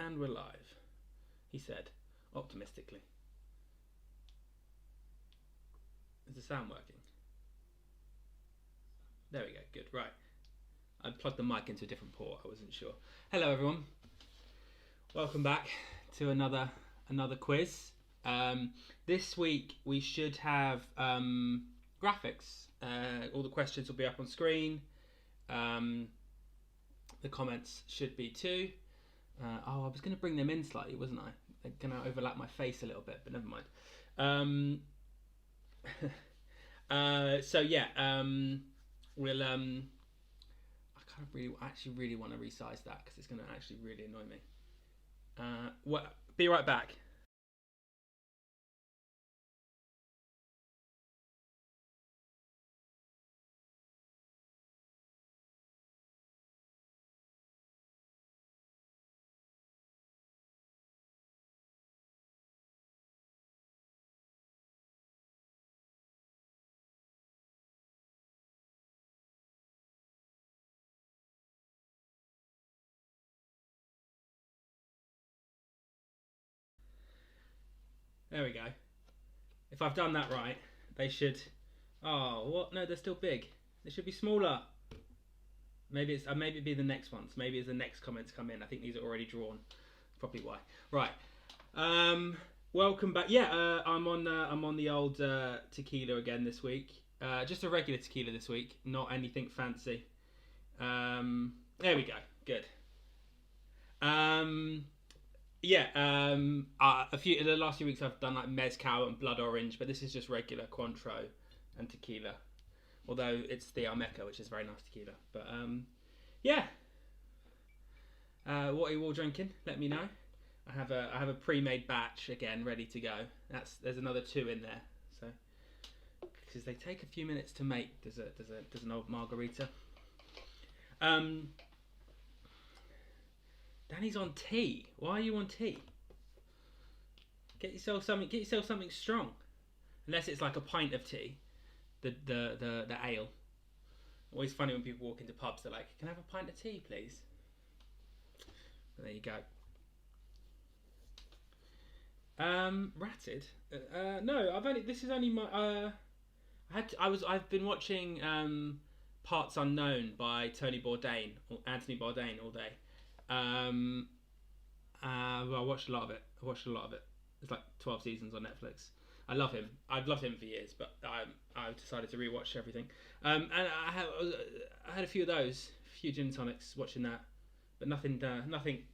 And we're live, he said, optimistically. Is the sound working? There we go, good, right. I plugged the mic into a different port, I wasn't sure. Hello everyone. Welcome back to another quiz. This week we should have graphics. All the questions will be up on screen. The comments should be too. I was going to bring them in slightly, wasn't I? They're going to overlap my face a little bit, but never mind. We'll. I really want to resize that because it's going to actually really annoy me. Be right back. There we go. If I've done that right, they should... Oh, what? No, they're still big. They should be smaller. Maybe it'd be the next ones. Maybe as the next comments come in. I think these are already drawn. Probably why. Right. Welcome back. Yeah, I'm on the old tequila again this week. Just a regular tequila this week, not anything fancy. There we go. Good. The last few weeks I've done like mezcal and blood orange, but this is just regular Cointreau and tequila. Although it's TheAlanColeShow, which is very nice tequila. But what are you all drinking? Let me know. I have a pre-made batch again, ready to go. There's another 2 in there, so because they take a few minutes to make. There's an old margarita. Danny's on tea. Why are you on tea? Get yourself something strong. Unless it's like a pint of tea, the ale. Always funny when people walk into pubs. They're like, "Can I have a pint of tea, please?" But there you go. Ratted? No, this is only my. I've been watching Parts Unknown by Anthony Bourdain all day. I watched a lot of it. It's like 12 seasons on Netflix. I love him. I've loved him for years, but I decided to rewatch everything. And I had a few of those, a few gin tonics watching that, but nothing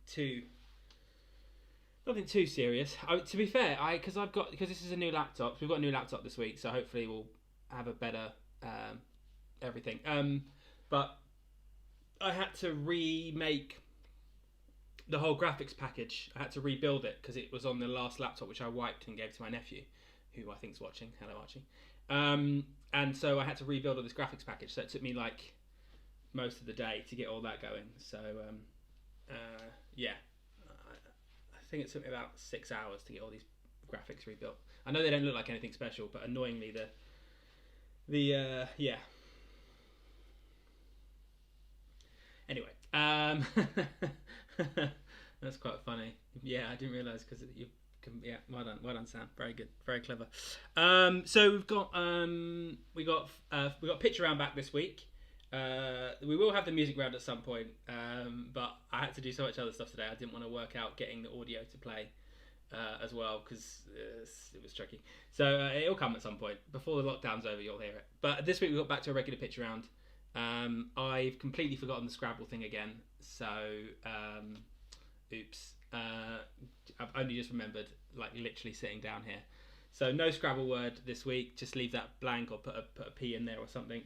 too serious. To be fair, because this is a new laptop. We've got a new laptop this week, so hopefully we'll have a better everything. But I had to remake the whole graphics package. I had to rebuild it because it was on the last laptop, which I wiped and gave to my nephew, who I think's watching. Hello, Archie. And so I had to rebuild all this graphics package. So it took me like most of the day to get all that going. So I think it took me about 6 hours to get all these graphics rebuilt. I know they don't look like anything special, but annoyingly Anyway, that's quite funny. Yeah, I didn't realise because you can. Yeah, well done, Sam. Very good, very clever. So we got pitch around back this week. We will have the music round at some point, but I had to do so much other stuff today. I didn't want to work out getting the audio to play as well because it was tricky. So it'll come at some point before the lockdown's over. You'll hear it. But this week we got back to a regular pitch round. I've completely forgotten the Scrabble thing again, so oops. I've only just remembered, like literally sitting down here. So no Scrabble word this week. Just leave that blank or put a P in there or something.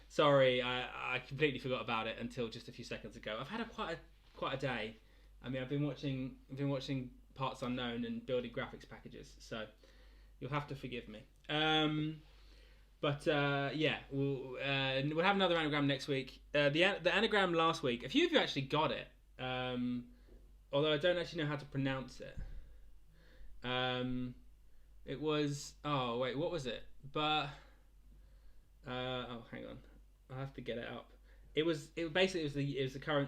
Sorry, I completely forgot about it until just a few seconds ago. I've had quite a day. I mean, I've been watching Parts Unknown and building graphics packages, so you'll have to forgive me. But we'll have another anagram next week. The anagram last week, a few of you actually got it, although I don't actually know how to pronounce it. It was what was it? But hang on, I have to get it up. It was the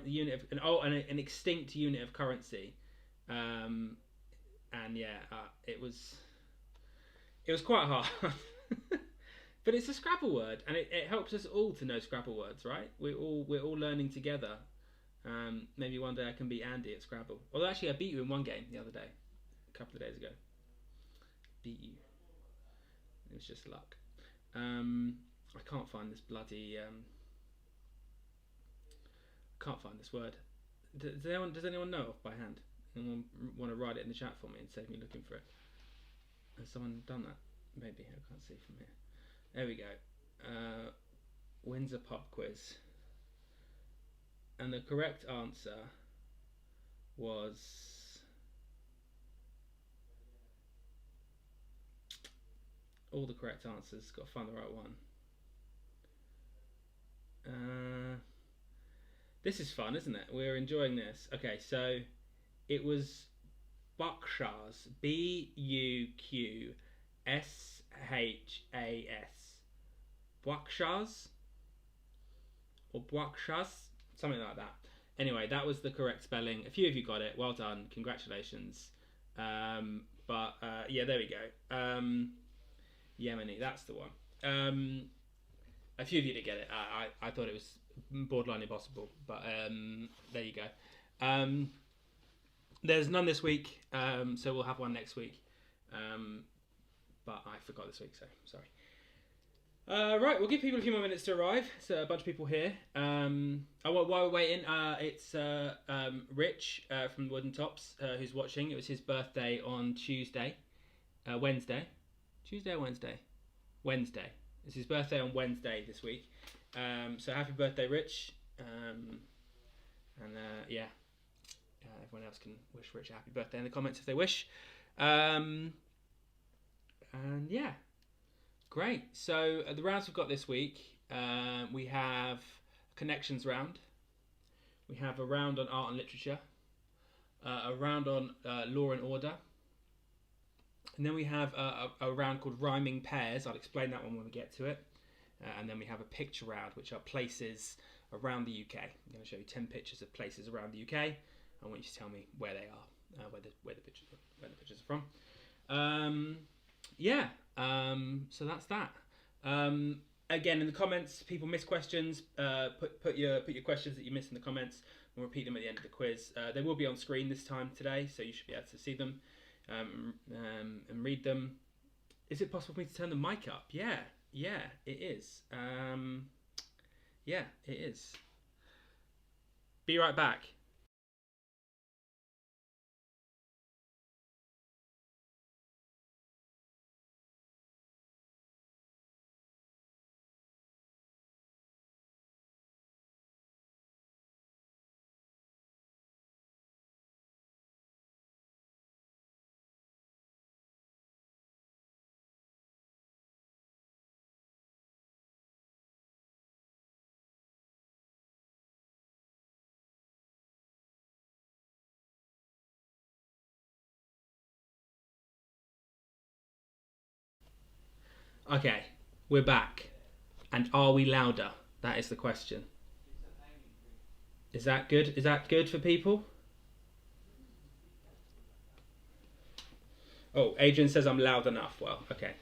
unit of an extinct unit of currency And yeah, it was quite hard. But it's a Scrabble word, and it helps us all to know Scrabble words, right? We're all learning together. Maybe one day I can beat Andy at Scrabble. Although actually I beat you in one game the other day, a couple of days ago. Beat you. It was just luck. I can't find this bloody. Can't find this word. Does anyone know off by hand? Anyone want to write it in the chat for me and save me looking for it? Has someone done that? Maybe I can't see from here. There we go. Windsor pub quiz. And the correct answer was all the correct answers. Got to find the right one. This is fun, isn't it? We're enjoying this. Okay, so it was Buckshas. Buqshas. Buckshas? Or Buckshas? Something like that. Anyway, that was the correct spelling. A few of you got it. Well done. Congratulations. Yeah, there we go. Yemeni, that's the one. A few of you did get it. I thought it was borderline impossible, but there you go. There's none this week, so we'll have one next week. But I forgot this week, so sorry. Right, we'll give people a few more minutes to arrive. So a bunch of people here. While we're waiting, it's Rich from Wooden Tops who's watching. It was his birthday on Wednesday. Tuesday or Wednesday? Wednesday. It's his birthday on Wednesday this week. So happy birthday, Rich. Yeah, everyone else can wish Rich a happy birthday in the comments if they wish. And yeah. Great. So the rounds we've got this week, we have a connections round. We have a round on art and literature. A round on law and order. And then we have a round called rhyming pairs. I'll explain that one when we get to it. And then we have a picture round, which are places around the UK. I'm going to show you 10 pictures of places around the UK. I want you to tell me where they are, where the pictures are from. Yeah. So that's that. Again, in the comments, people miss questions. Put your questions that you missed in the comments. We'll repeat them at the end of the quiz. They will be on screen this time today, so you should be able to see them and read them. Is it possible for me to turn the mic up? Yeah, it is. Yeah, it is. Be right back. Okay, we're back. And are we louder? That is the question. Is that good? Is that good for people? Oh, Adrian says I'm loud enough. Well, okay.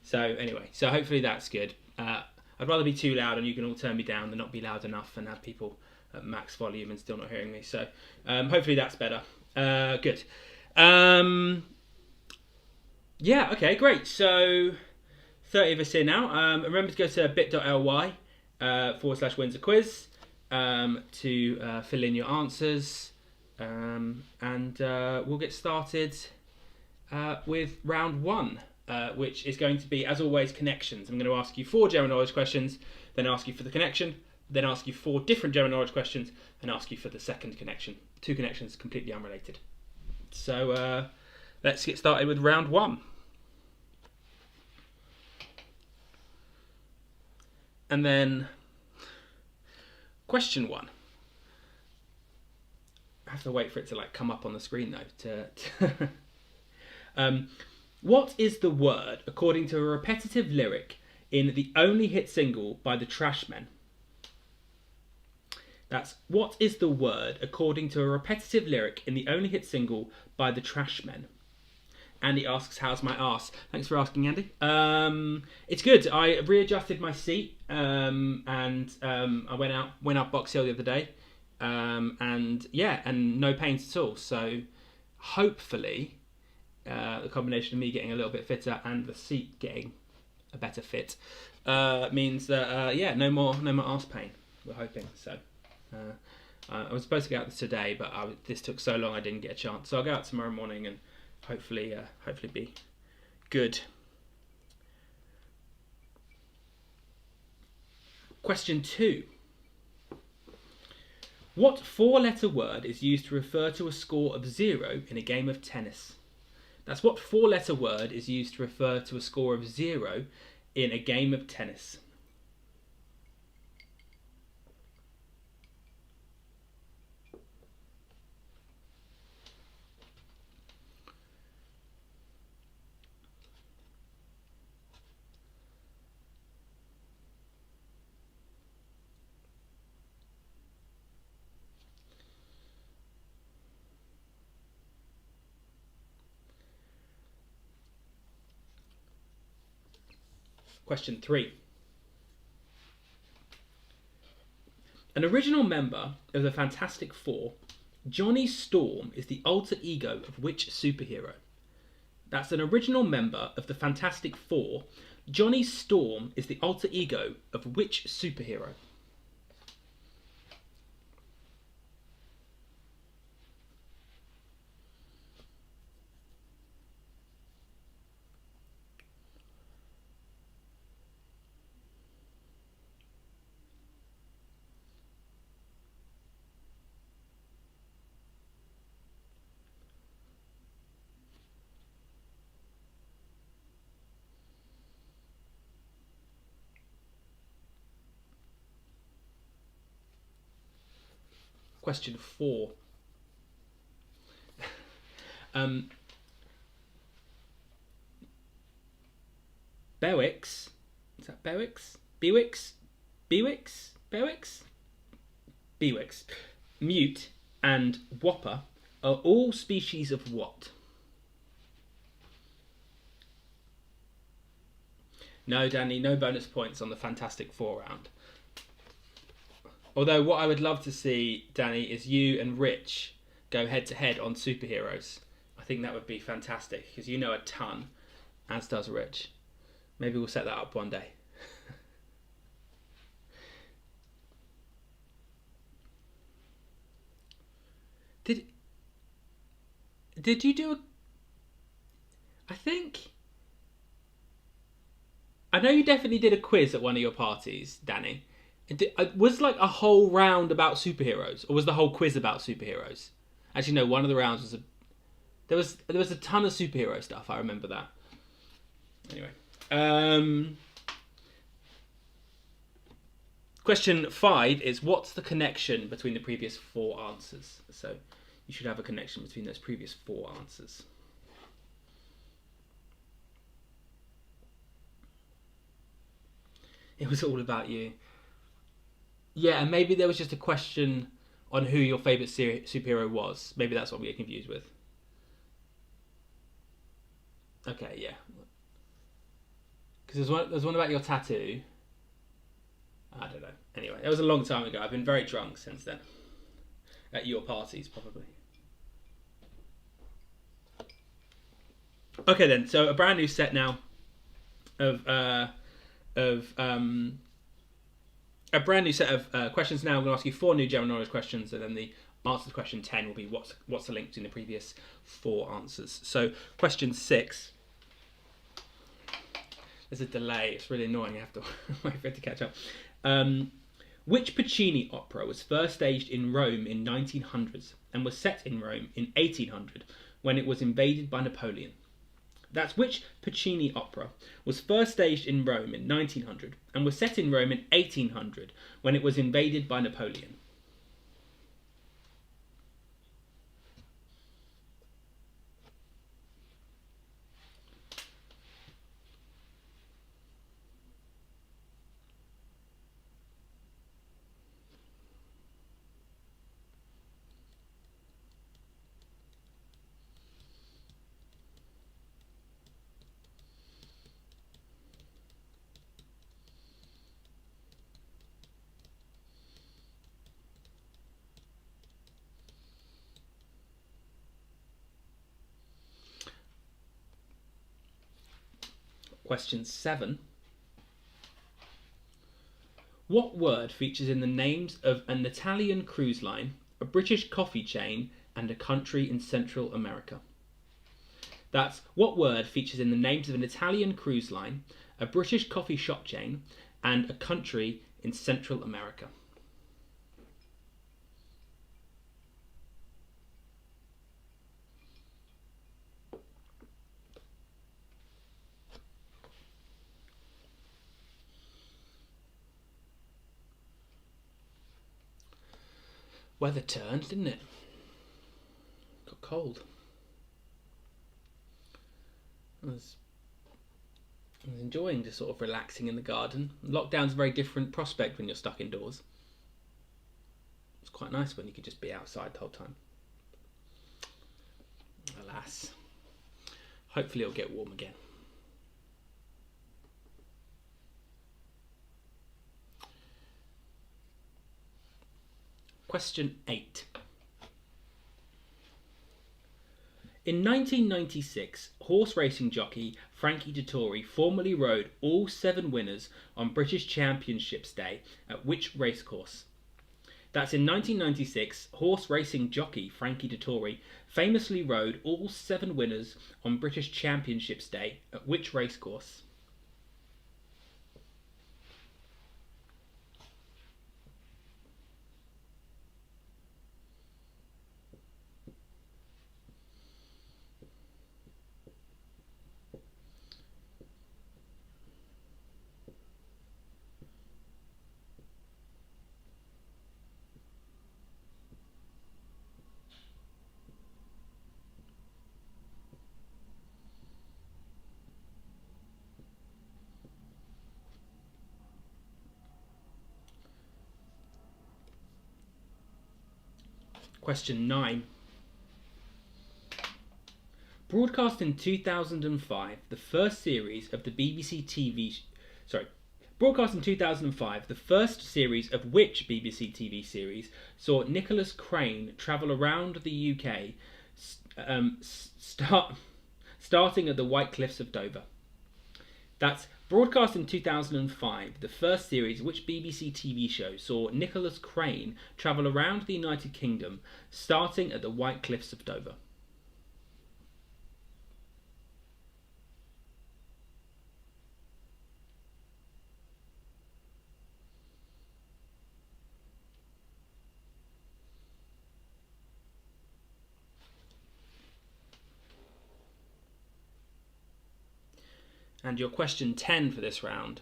So anyway, so hopefully that's good. I'd rather be too loud and you can all turn me down than not be loud enough and have people at max volume and still not hearing me. So hopefully that's better. Good. Yeah, okay, great. So 30 of us here now. Remember to go to bit.ly /Windsor quiz to fill in your answers. And we'll get started with round one, which is going to be, as always, connections. I'm going to ask you 4 general knowledge questions, then ask you for the connection, then ask you 4 different general knowledge questions, and ask you for the second connection. 2 connections completely unrelated. So let's get started with round one. And then question 1. I have to wait for it to come up on the screen though. What is the word according to a repetitive lyric in the only hit single by the Trashmen? That's what is the word according to a repetitive lyric in the only hit single by the Trashmen? Andy asks, how's my arse? Thanks for asking, Andy. It's good. I readjusted my seat and I went up Box Hill the other day. And no pains at all. So hopefully the combination of me getting a little bit fitter and the seat getting a better fit means that no more arse pain. We're hoping so. I was supposed to go out today, but this took so long I didn't get a chance. So I'll go out tomorrow morning and hopefully be good. Question 2. What 4-letter word is used to refer to a score of 0 in a game of tennis? That's what 4-letter word is used to refer to a score of 0 in a game of tennis. Question 3. An original member of the Fantastic Four, Johnny Storm is the alter ego of which superhero? That's an original member of the Fantastic Four. Johnny Storm is the alter ego of which superhero? Question 4. Bewix, is that Bewix? Bewix, Mute, and Whopper are all species of what? No, Danny, no bonus points on the Fantastic Four round. Although what I would love to see, Danny, is you and Rich go head to head on superheroes. I think that would be fantastic because you know a ton, as does Rich. Maybe we'll set that up one day. Did you do a... I know you definitely did a quiz at one of your parties, Danny. Was like a whole round about superheroes, or was the whole quiz about superheroes? Actually, no. One of the rounds was there was a ton of superhero stuff. I remember that. Anyway, question 5 is what's the connection between the previous 4 answers? So you should have a connection between those previous 4 answers. It was all about you. Yeah, and maybe there was just a question on who your favourite superhero was. Maybe that's what we get confused with. Okay, yeah. Because there's one about your tattoo. I don't know. Anyway, it was a long time ago. I've been very drunk since then. At your parties, probably. Okay then, so a brand new set now of a brand new set of questions now. I'm going to ask you 4 new general knowledge questions, and then the answer to question 10 will be what's the link between the previous 4 answers. So question 6. There's a delay. It's really annoying. You have to wait for it to catch up. Which Puccini opera was first staged in Rome in 1900s and was set in Rome in 1800 when it was invaded by Napoleon? That's which Puccini opera was first staged in Rome in 1900 and was set in Rome in 1800 when it was invaded by Napoleon? Question 7. What word features in the names of an Italian cruise line, a British coffee chain, and a country in Central America? That's what word features in the names of an Italian cruise line, a British coffee shop chain, and a country in Central America. Weather turned, didn't it? Got cold. I was enjoying just sort of relaxing in the garden. Lockdown's a very different prospect when you're stuck indoors. It's quite nice when you could just be outside the whole time. Alas. Hopefully it'll get warm again. Question 8. In 1996, horse racing jockey Frankie Dettori formally rode all 7 winners on British Championships Day at which racecourse? That's in 1996, horse racing jockey Frankie Dettori famously rode all 7 winners on British Championships Day at which racecourse? Question 9. Broadcast in 2005, the first series of the BBC TV... Broadcast in 2005, the first series of which BBC TV series saw Nicholas Crane travel around the UK, starting at the White Cliffs of Dover? That's broadcast in 2005, the first series which BBC TV show saw Nicholas Crane travel around the United Kingdom, starting at the White Cliffs of Dover. And your question 10 for this round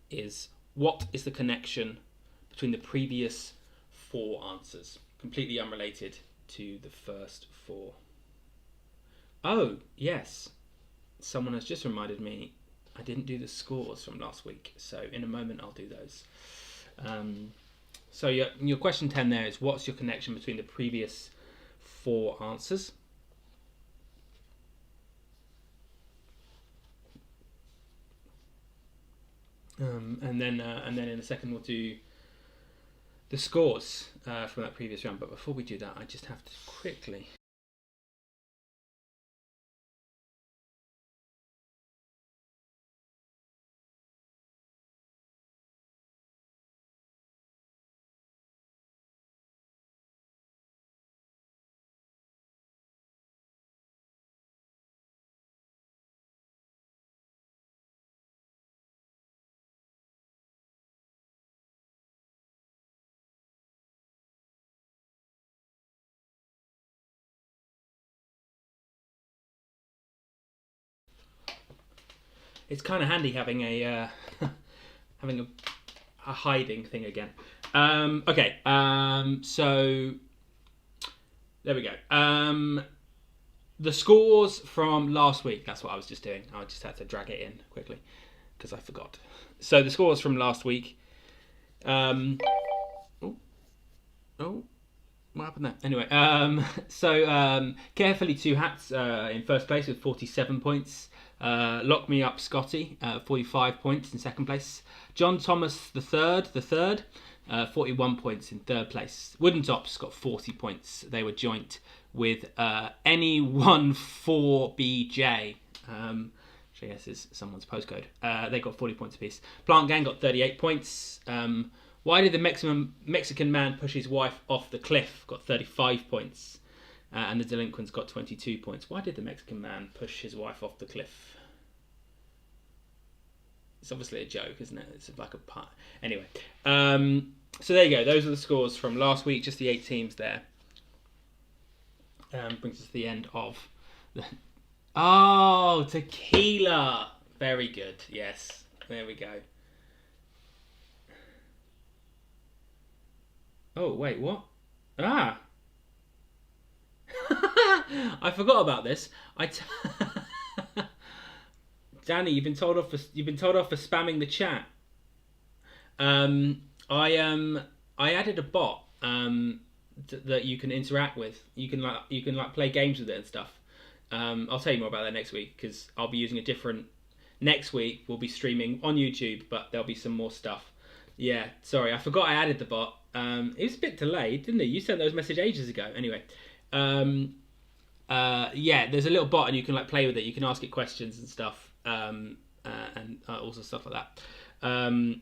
is, what is the connection between the previous 4 answers? Completely unrelated to the first 4. Oh, yes. Someone has just reminded me I didn't do the scores from last week. So in a moment I'll do those. So your question 10 there is, what's your connection between the previous 4 answers? And then in a second we'll do the scores from that previous round. But before we do that, I just have to quickly... It's kind of handy having a hiding thing again. Okay, so there we go. The scores from last week. That's what I was just doing. I just had to drag it in quickly because I forgot. So the scores from last week. What happened there? Anyway, Carefully Two Hats in first place with 47 points. Lock Me Up Scotty, 45 points in second place. John Thomas the third, 41 points in third place. Wooden Tops got 40 points. They were joint with Any14BJ, which I guess is someone's postcode. They got 40 points apiece. Plant Gang got 38 points. Why did the Mexican man push his wife off the cliff? Got 35 points. And the Delinquents got 22 points. Why did the Mexican man push his wife off the cliff? It's obviously a joke, isn't it? It's like a pun. Anyway, so there you go. Those are the scores from last week. Just the 8 teams there. Brings us to the end of the... Oh, tequila. Very good. Yes. There we go. Oh, wait, what? Ah. I forgot about this. Danny, you've been told off for spamming the chat. I added a bot that you can interact with. You can play games with it and stuff. I'll tell you more about that next week because I'll be using a different. Next week we'll be streaming on YouTube, but there'll be some more stuff. Yeah, sorry, I forgot I added the bot. It was a bit delayed, didn't it? You sent those messages ages ago. Anyway, yeah, there's a little bot and you can like play with it. You can ask it questions and stuff, and also stuff like that. And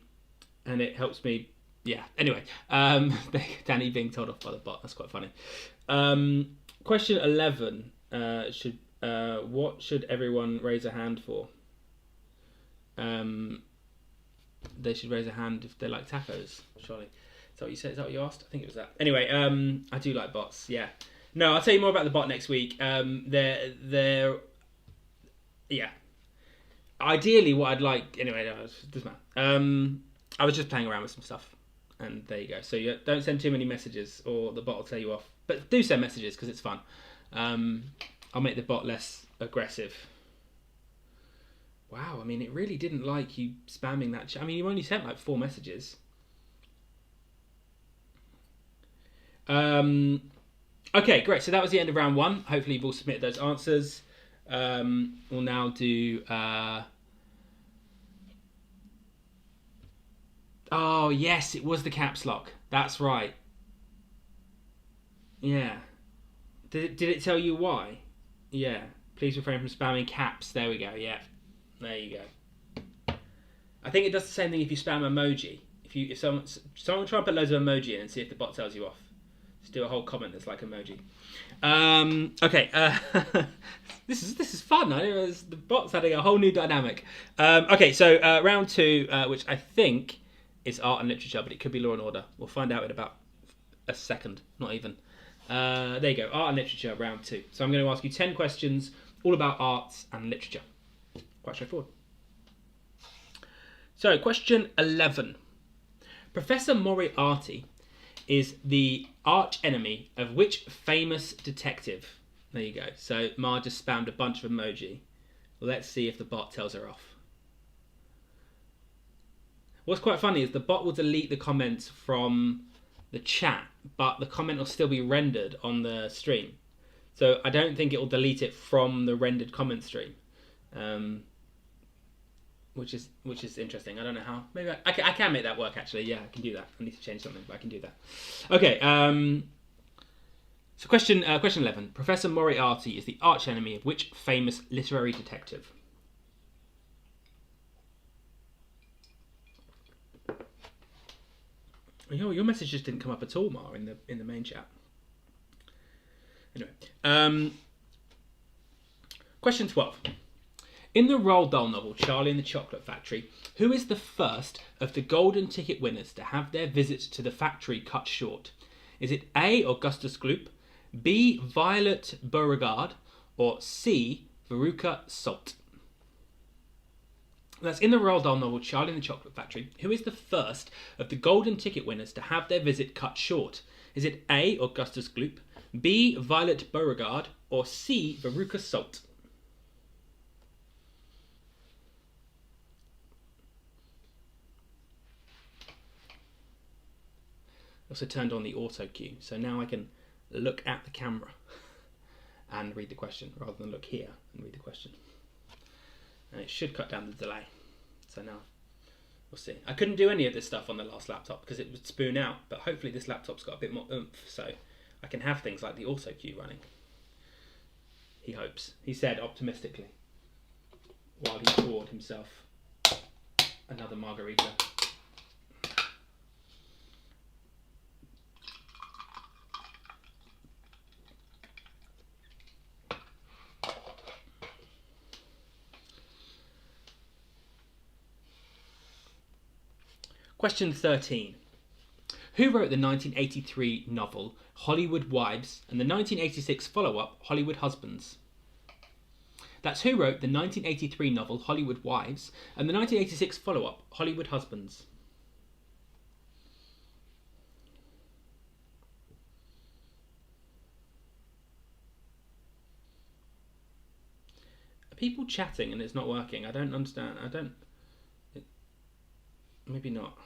it helps me. Yeah. Anyway, Danny being told off by the bot. That's quite funny. Question 11. What should everyone raise a hand for? They should raise a hand if they like tacos. Surely. Is that what you said? Is that what you asked? I think it was that. Anyway, I do like bots. Yeah. No, I'll tell you more about the bot next week. They're yeah. Ideally, what I'd like. Anyway, no, it doesn't matter. I was just playing around with some stuff, and there you go. So you don't send too many messages, or the bot will tell you off. But do send messages because it's fun. I'll make the bot less aggressive. Wow, I mean, it really didn't like you spamming that. I mean, you only sent like 4 messages. Okay, great. So that was the end of round 1. Hopefully, you've all submitted those answers. We'll now do. Oh yes, it was the caps lock. That's right. Yeah. Did it tell you why? Yeah. Please refrain from spamming caps. There we go. Yeah. There you go. I think it does the same thing if you spam emoji. If someone try and put loads of emoji in and see if the bot tells you off. Just do a whole comment that's like emoji. Okay. This is fun. The bot's adding a whole new dynamic. Okay. So round 2, which I think is art and literature, but it could be law and order. We'll find out in about a second. Not even. There you go. Art and literature, round 2. So I'm going to ask you 10 questions all about arts and literature. Quite straightforward. So, question 11. Professor Moriarty is the arch enemy of which famous detective? There you go. So, Ma just spammed a bunch of emoji. Let's see if the bot tells her off. What's quite funny is the bot will delete the comments from the chat, but the comment will still be rendered on the stream. So I don't think it will delete it from the rendered comment stream, which is interesting. I don't know how. Maybe I can make that work actually. Yeah, I can do that. I need to change something, but I can do that. Okay. So question 11. Professor Moriarty is the arch enemy of which famous literary detective? Your message just didn't come up at all, Mar, in the main chat. Anyway, question 12. In the Roald Dahl novel Charlie and the Chocolate Factory, who is the first of the golden ticket winners to have their visit to the factory cut short? Is it A. Augustus Gloop, B. Violet Beauregard, or C. Veruca Salt? That's in the Roald Dahl novel Charlie and the Chocolate Factory. Who is the first of the golden ticket winners to have their visit cut short? Is it A. Augustus Gloop, B. Violet Beauregard, or C. Veruca Salt? Also turned on the auto cue, so now I can look at the camera and read the question rather than look here and read the question. And it should cut down the delay. So now we'll see. I couldn't do any of this stuff on the last laptop because it would spoon out, but hopefully this laptop's got a bit more oomph, so I can have things like the auto cue running. He hopes. He said optimistically. while he poured himself another margarita. Question 13. Who wrote the 1983 novel Hollywood Wives and the 1986 follow-up Hollywood Husbands? That's who wrote the 1983 novel Hollywood Wives and the 1986 follow-up Hollywood Husbands. Are people chatting and it's not working? I don't understand. Maybe not.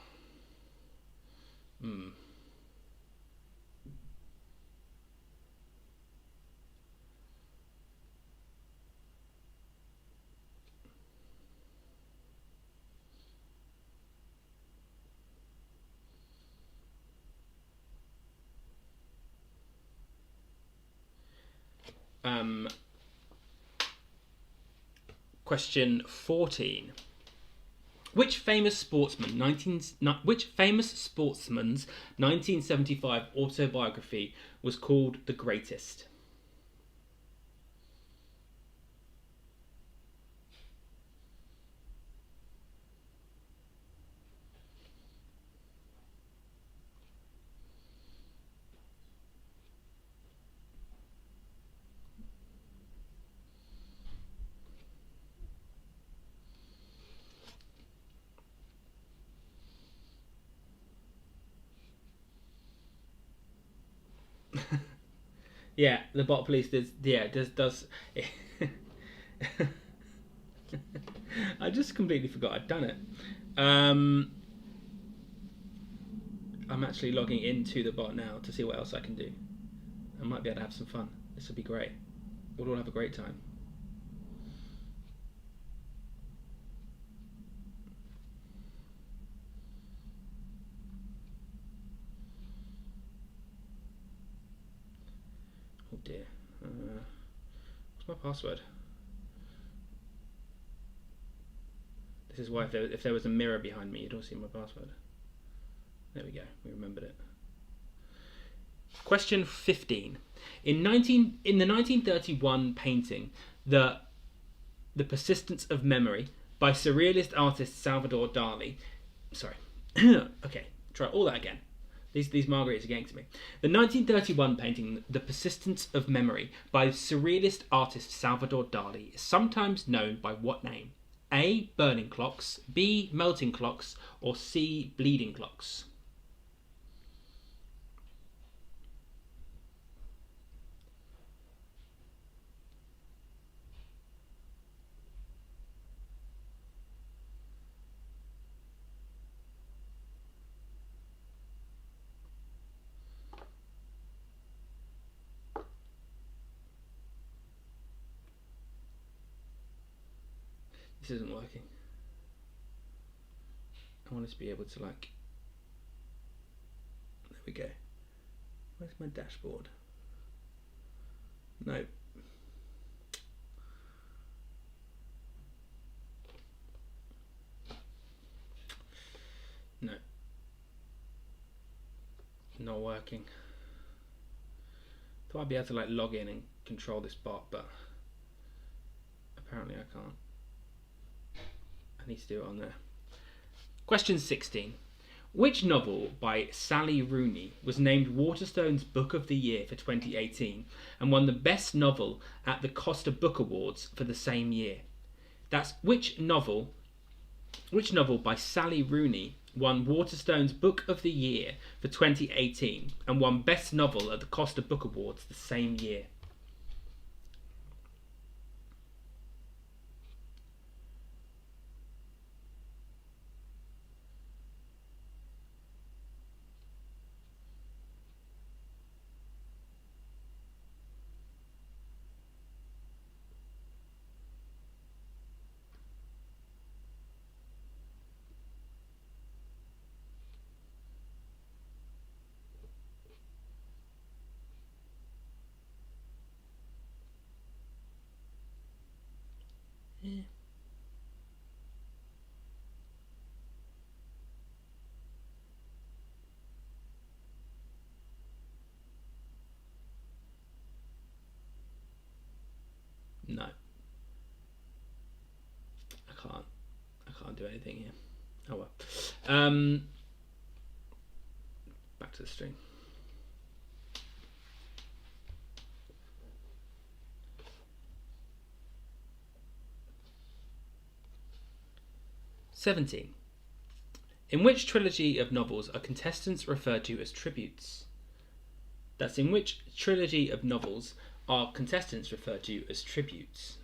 Question 14. Which famous sportsman's 1975 autobiography was called The Greatest? Yeah, the bot police does. I just completely forgot I'd done it. I'm actually logging into the bot now to see what else I can do. I might be able to have some fun. This would be great. We'll all have a great time. Oh dear. What's my password? This is why if there was a mirror behind me, you'd all see my password. There we go. We remembered it. Question 15. In the 1931 painting, The Persistence of Memory by surrealist artist Salvador Dali. Sorry. Okay, try all that again. These margaritas are getting to me. The 1931 painting, The Persistence of Memory, by surrealist artist Salvador Dali, is sometimes known by what name? A. Burning clocks, B. Melting clocks, or C. Bleeding clocks? This isn't working. I want us to be able to like... There we go. Where's my dashboard? No. No. Not working. Thought I'd be able to like log in and control this bot, but apparently I can't. I need to do it on there. Question 16. Which novel by Sally Rooney was named Waterstone's Book of the Year for 2018 and won the Best Novel at the Costa Book Awards for the same year? That's which novel by Sally Rooney won Waterstone's Book of the Year for 2018 and won Best Novel at the Costa Book Awards the same year? anything here. Oh well. Back to the string. "17. In which trilogy of novels are contestants referred to as tributes?" That's in which trilogy of novels are contestants referred to as tributes?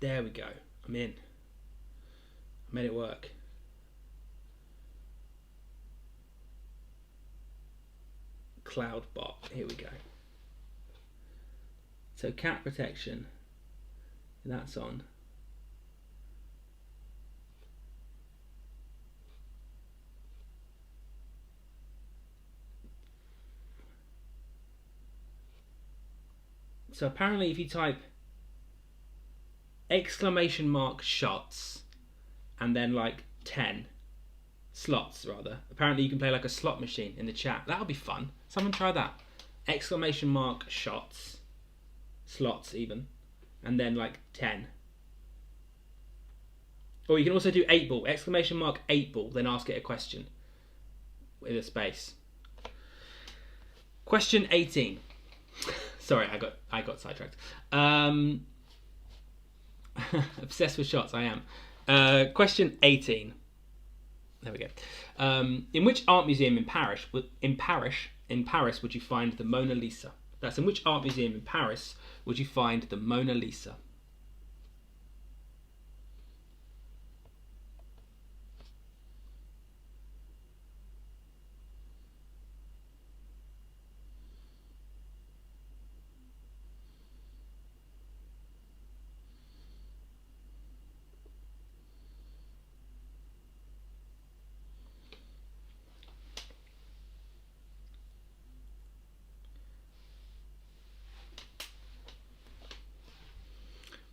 There we go. I'm in. I made it work. Cloud bot. Here we go. So cat protection. That's on. So apparently if you type !shots and then like 10 slots rather, apparently you can play like a slot machine in the chat. That'll be fun. Someone try that. !shots, slots even, and then like 10. Or you can also do 8-ball, !8-ball, then ask it a question with a space. Question 18. Sorry, I got sidetracked. Obsessed with shots, I am. Question 18. There we go. In which art museum in Paris would you find the Mona Lisa? That's in which art museum in Paris would you find the Mona Lisa?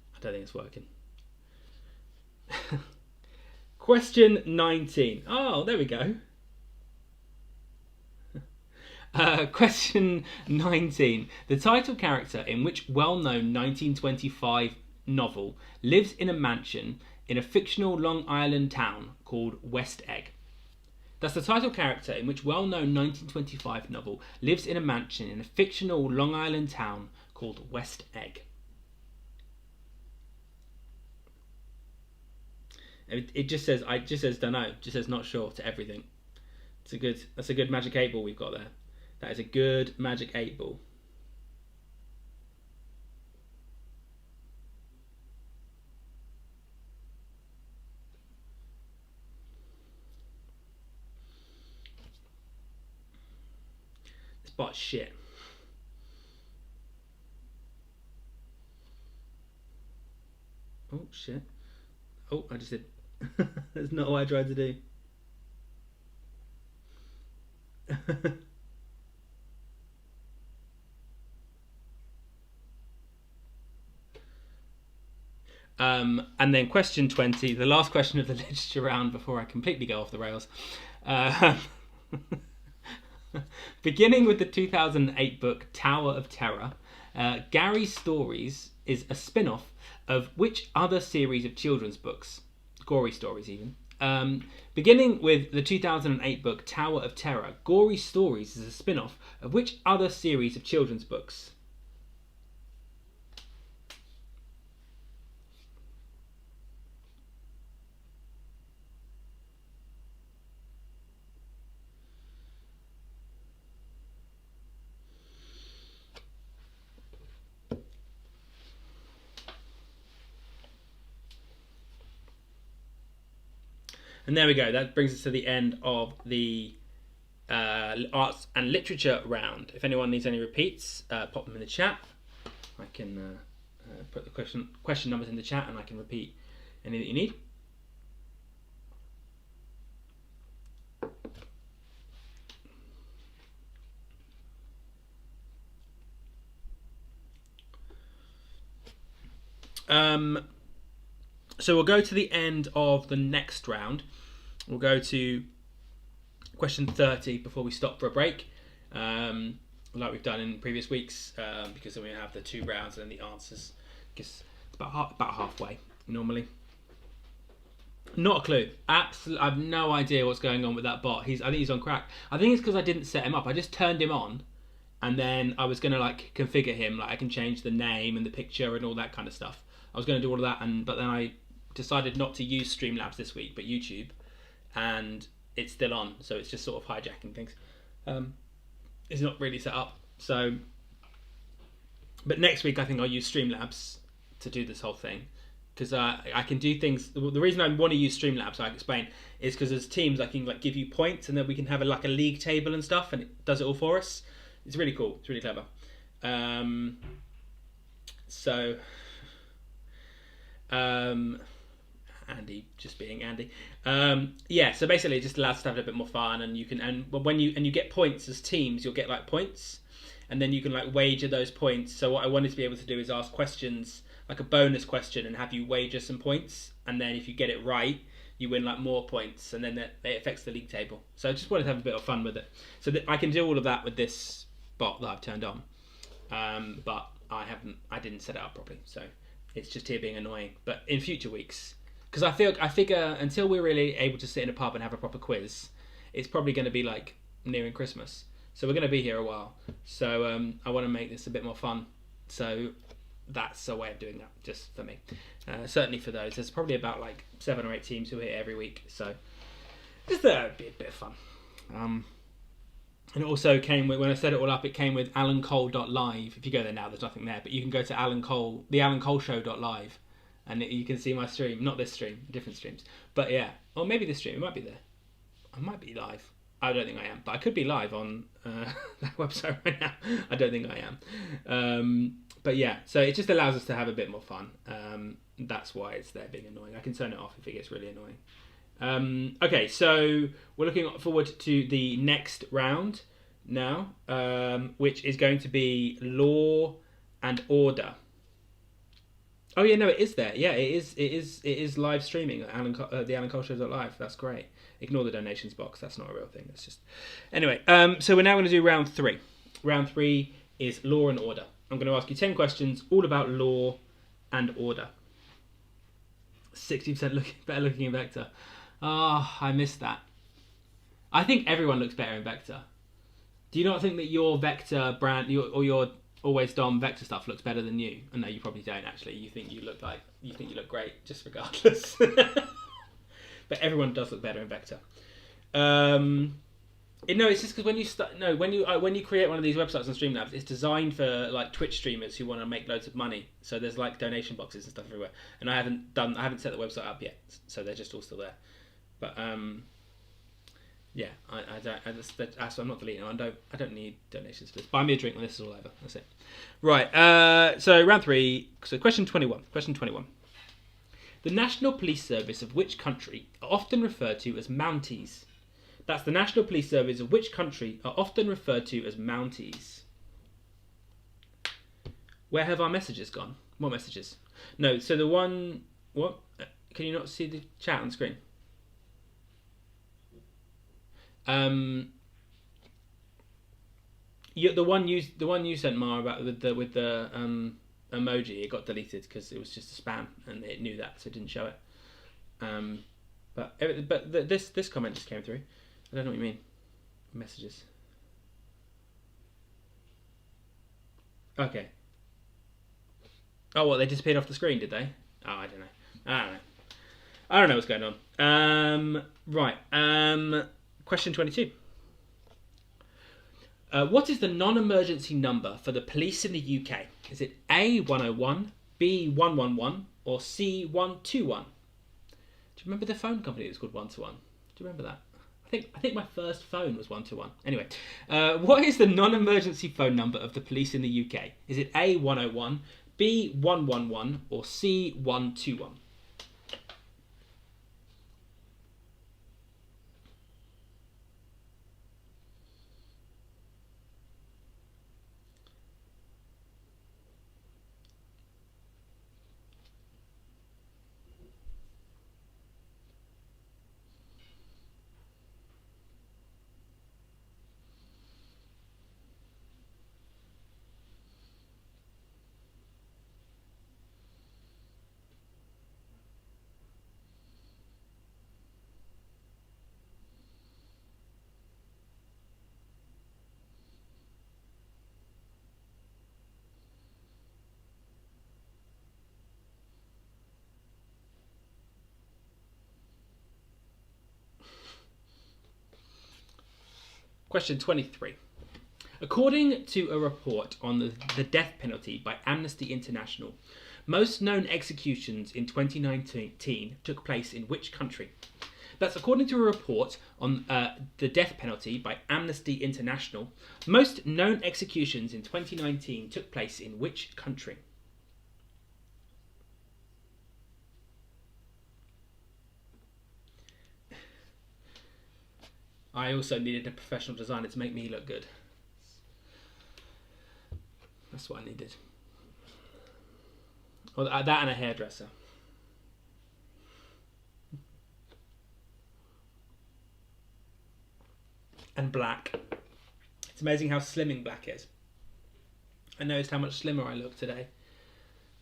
I don't think it's working. Question 19. Oh, there we go. Question 19. The title character in which well-known 1925 novel lives in a mansion in a fictional Long Island town called West Egg. That's the title character in which well-known 1925 novel lives in a mansion in a fictional Long Island town called West Egg. It just says don't know. It just says not sure to everything. That's a good magic 8-ball we've got there. That is a good magic 8-ball. This bot's shit. Oh shit. Oh, I just did. That's not what I tried to do. And then question 20, the last question of the literature round before I completely go off the rails. Beginning with the 2008 book Tower of Terror, Gary's Stories is a spin-off of which other series of children's books? Gory Stories even. Beginning with the 2008 book Tower of Terror, Gory Stories is a spin-off of which other series of children's books? And there we go. That brings us to the end of the arts and literature round. If anyone needs any repeats, pop them in the chat. I can put the question numbers in the chat, and I can repeat any that you need. So we'll go to the end of the next round. We'll go to question 30 before we stop for a break, like we've done in previous weeks, because then we have the 2 rounds and then the answers. I guess about halfway normally. Not a clue. Absolutely, I have no idea what's going on with that bot. I think he's on crack. I think it's because I didn't set him up. I just turned him on, and then I was gonna like configure him. Like I can change the name and the picture and all that kind of stuff. I was gonna do all of that, but then I decided not to use Streamlabs this week, but YouTube, and it's still on, so it's just sort of hijacking things. It's not really set up, so. But next week I think I'll use Streamlabs to do this whole thing, because I can do things. The reason I want to use Streamlabs, I explain, is because as teams I can like give you points, and then we can have a league table and stuff, and it does it all for us. It's really cool. It's really clever. Andy just being Andy. Yeah, so basically it just allows us to have a bit more fun, and you can when you get points as teams, you'll get like points, and then you can like wager those points. So what I wanted to be able to do is ask questions, like a bonus question, and have you wager some points, and then if you get it right, you win like more points, and then it affects the league table. So I just wanted to have a bit of fun with it, so that I can do all of that with this bot that I've turned on, but I didn't set it up properly, so it's just here being annoying. But in future weeks, because I figure until we're really able to sit in a pub and have a proper quiz, it's probably going to be like nearing Christmas, so we're going to be here a while. So I want to make this a bit more fun, so that's a way of doing that, just for me. Certainly for those, there's probably about like 7 or 8 teams who are here every week, so just be a bit of fun. And it also came with, when I set it all up, it came with AlanCole.live. If you go there now, there's nothing there, but you can go to TheAlanColeShow.live, and you can see my stream. Not this stream, different streams. But yeah, or maybe this stream, it might be there. I might be live. I don't think I am, but I could be live on that website right now. I don't think I am. But yeah, so it just allows us to have a bit more fun. That's why it's there being annoying. I can turn it off if it gets really annoying. Okay, so we're looking forward to the next round now, which is going to be Law and Order. Oh yeah, no, it is there. Yeah, it is live streaming at TheAlanColeShow.live. That's great. Ignore the donations box. That's not a real thing. That's just anyway. So we're now going to do round 3. Round 3 is Law and Order. I'm going to ask you 10 questions all about law and order. 60% better looking in Vector. Oh, I missed that. I think everyone looks better in Vector. Do you not think that your Vector brand, your Always Dom Vector stuff looks better than you? Oh, no, you probably don't actually. You think you look great, just regardless. But everyone does look better in Vector. No, it's just because when you create one of these websites on Streamlabs, it's designed for like Twitch streamers who want to make loads of money. So there's like donation boxes and stuff everywhere, and I haven't set the website up yet, so they're just all still there. But yeah, I'm not deleting them. I don't need donations for this. Buy me a drink when this is all over. That's it. Right. So round 3. So question 21. Question 21. The National Police Service of which country are often referred to as Mounties? That's the National Police Service of which country are often referred to as Mounties? Where have our messages gone? What messages? No, so the one... What? Can you not see the chat on screen? The one you sent, Mara, about with the emoji, it got deleted because it was just a spam and it knew that, so it didn't show it. But this comment just came through. I don't know what you mean. Messages. Okay. Oh, what? They disappeared off the screen, did they? Oh, I don't know what's going on. Right. Question 22. What is the non-emergency number for the police in the UK? Is it A101, B111, or C121? Do you remember the phone company that was called 121? Do you remember that? I think my first phone was 121. Anyway, what is the non-emergency phone number of the police in the UK? Is it A 101, B 111, or C 121? Question 23. According to a report on the death penalty by Amnesty International, most known executions in 2019 took place in which country? That's according to a report on the death penalty by Amnesty International. Most known executions in 2019 took place in which country? I also needed a professional designer to make me look good. That's what I needed. Well, that and a hairdresser. And black. It's amazing how slimming black is. I noticed how much slimmer I look today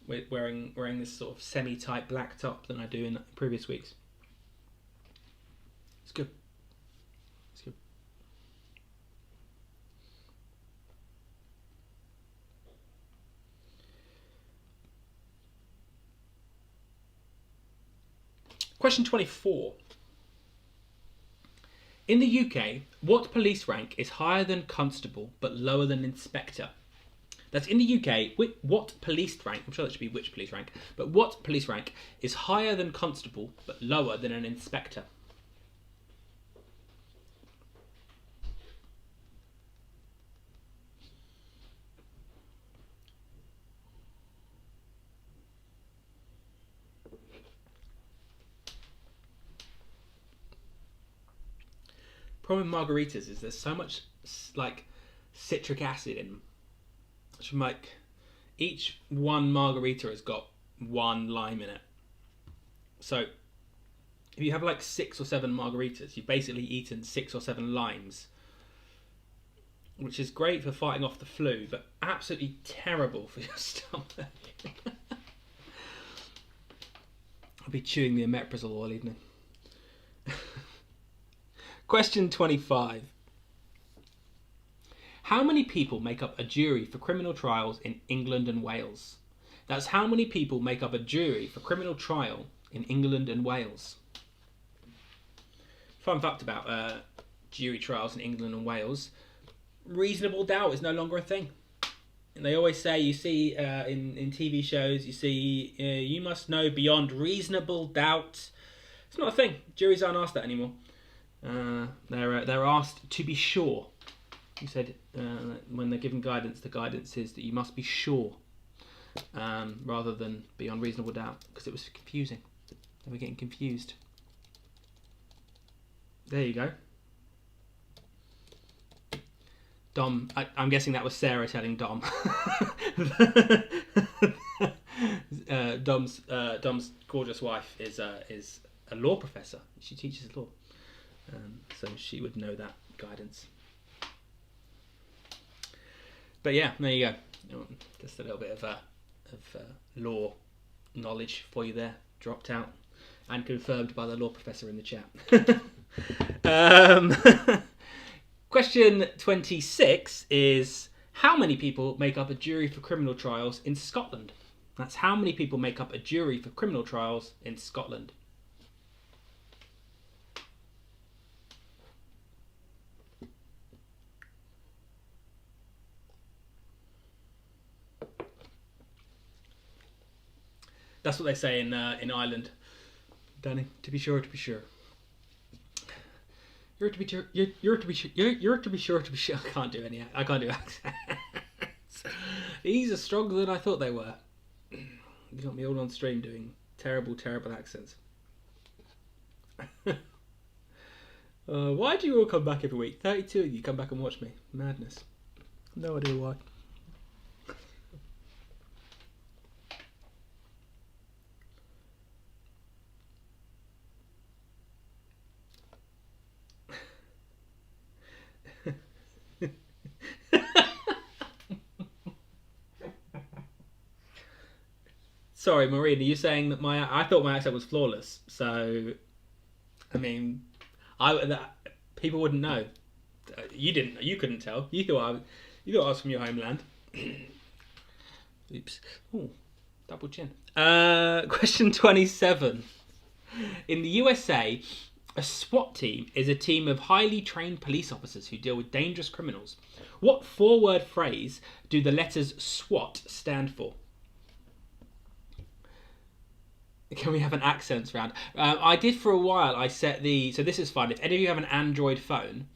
with wearing this sort of semi-tight black top than I do in previous weeks. It's good. It's good. Question 24. In the UK, what police rank is higher than constable but lower than inspector? That's in the UK, what police rank, I'm sure that should be which police rank, but what police rank is higher than constable but lower than an inspector? Problem with margaritas is there's so much like citric acid in them. From like each one margarita has got one lime in it. So if you have like 6 or 7 margaritas, you've basically eaten 6 or 7 limes, which is great for fighting off the flu, but absolutely terrible for your stomach. I'll be chewing the omeprazole all evening. Question 25. How many people make up a jury for criminal trials in England and Wales? That's how many people make up a jury for criminal trial in England and Wales. Fun fact about jury trials in England and Wales. Reasonable doubt is no longer a thing. And they always say, you see in TV shows, you see, you must know beyond reasonable doubt. It's not a thing. Juries aren't asked that anymore. They're asked to be sure. You said when they're given guidance, the guidance is that you must be sure, rather than beyond reasonable doubt, because it was confusing. They were getting confused. There you go. Dom, I'm guessing that was Sarah telling Dom. Dom's gorgeous wife is a law professor. She teaches law, so she would know that guidance. But yeah, there you go. Just a little bit of law knowledge for you there, dropped out and confirmed by the law professor in the chat. Question 26 is, how many people make up a jury for criminal trials in Scotland? That's how many people make up a jury for criminal trials in Scotland. That's what they say in Ireland. Danny. To be sure. You're to be sure. You're to be sure. You're to be sure. To be sure. I can't do accents. These are stronger than I thought they were. You got me all on stream doing terrible accents. Why do you all come back every week? 32 of you come back and watch me. Madness. No idea why. Sorry, Maureen, are you saying that I thought my accent was flawless? So, I mean, people wouldn't know. You couldn't tell. You thought I was from your homeland. Oops. Ooh, double chin. Question 27. In the USA, a SWAT team is a team of highly trained police officers who deal with dangerous criminals. What 4-word phrase do the letters SWAT stand for? Can we have an accents round? I did for a while. I set so this is fun. If any of you have an Android phone,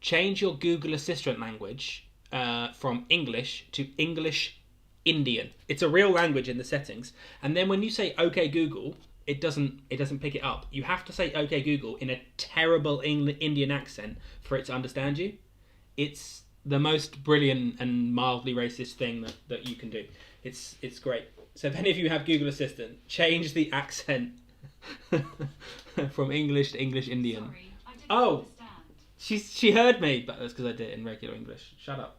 change your Google Assistant language from English to English Indian. It's a real language in the settings. And then when you say OK Google, it doesn't pick it up. You have to say OK Google in a terrible Indian accent for it to understand you. It's the most brilliant and mildly racist thing that you can do. It's great. So if any of you have Google Assistant, change the accent from English to English Indian. Sorry, I didn't understand. She heard me, but that's because I did it in regular English. Shut up.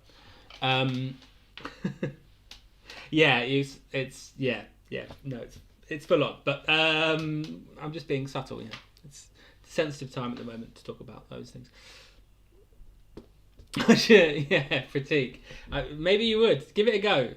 Yeah, it's full on, but I'm just being subtle. Yeah, it's a sensitive time at the moment to talk about those things. Yeah, critique. Maybe you would give it a go.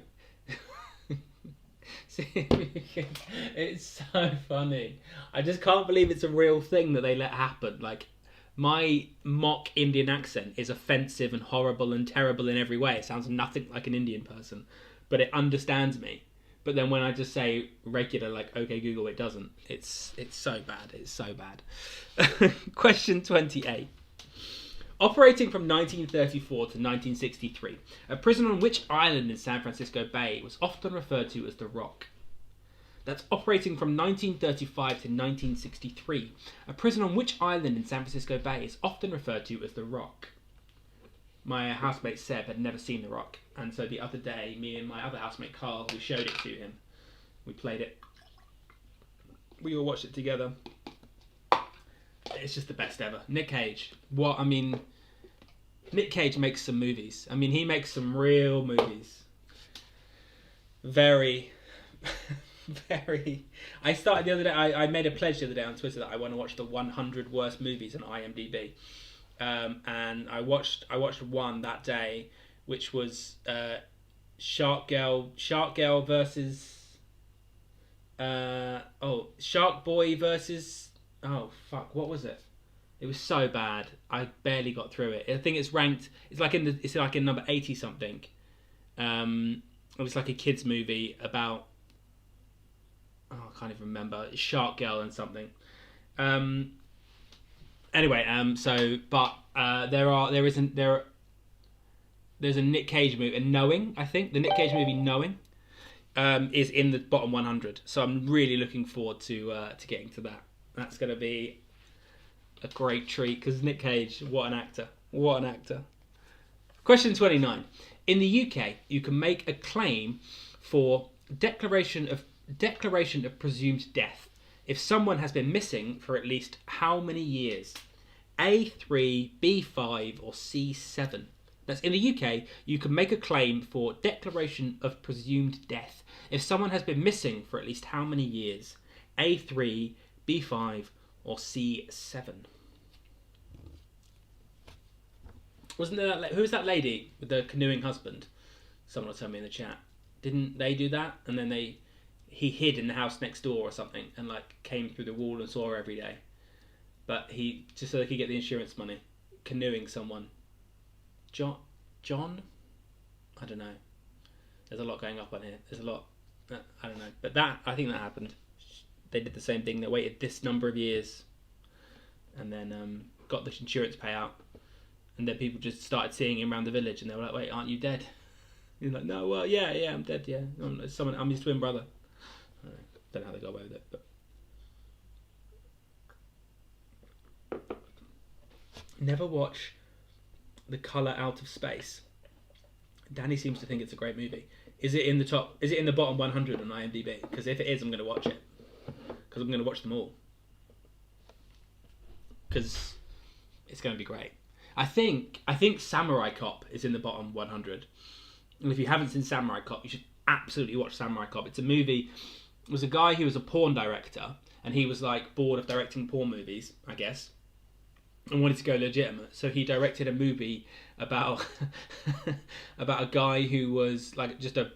It's so funny. I just can't believe it's a real thing that they let happen. Like, my mock Indian accent is offensive and horrible and terrible in every way. It sounds nothing like an Indian person, but it understands me. But then when I just say regular, like OK Google, it doesn't. It's so bad. It's so bad. Question 28. Operating from 1934 to 1963, a prison on which island in San Francisco Bay was often referred to as the Rock? That's operating from 1935 to 1963. A prison on which island in San Francisco Bay is often referred to as the Rock? My housemate Seb had never seen the Rock, and so the other day, me and my other housemate Carl, we showed it to him. We played it. We all watched it together. It's just the best ever. Nick Cage. Nick Cage makes some movies. I mean, he makes some real movies. Very, very... I started the other day, I made a pledge the other day on Twitter that I want to watch the 100 worst movies on IMDb. And I watched one that day, which was Shark Girl versus... Shark Boy versus... Oh, fuck, what was it? It was so bad. I barely got through it. I think it's ranked... It's like in number 80 something. It was like a kids movie about... Oh, I can't even remember. Shark Girl and something. Anyway, there's a Nick Cage movie, Knowing, I think. The Nick Cage movie Knowing is in the bottom 100. So I'm really looking forward to getting to that. That's going to be a great treat because Nick Cage, what an actor. What an actor. Question 29. In the UK, you can make a claim for declaration of presumed death if someone has been missing for at least how many years? A3, B5 or C7? That's in the UK, you can make a claim for declaration of presumed death if someone has been missing for at least how many years? A3, B5 or C7? Wasn't there who was that lady with the canoeing husband? Someone will tell me in the chat. Didn't they do that? And then he hid in the house next door or something and like came through the wall and saw her every day. But he just so they could get the insurance money, canoeing someone. John? I don't know. There's a lot going up on here. There's a lot. I don't know. But I think that happened. they did the same thing. They waited this number of years, and then got the insurance payout, and then people just started seeing him around the village, and they were like, "Wait, aren't you dead?" He's like, "No, well, yeah, I'm dead. Yeah, I'm his twin brother." I don't know how they got away with it, but never watch The Colour Out of Space. Danny seems to think it's a great movie. Is it in the top? Is it in the bottom 100 on IMDb? Because if it is, I'm going to watch it. Because I'm going to watch them all. Because it's going to be great. I think Samurai Cop is in the bottom 100. And if you haven't seen Samurai Cop, you should absolutely watch Samurai Cop. It's a movie. It was a guy who was a porn director, and he was like bored of directing porn movies, I guess, and wanted to go legitimate. So he directed a movie about about a guy who was like just a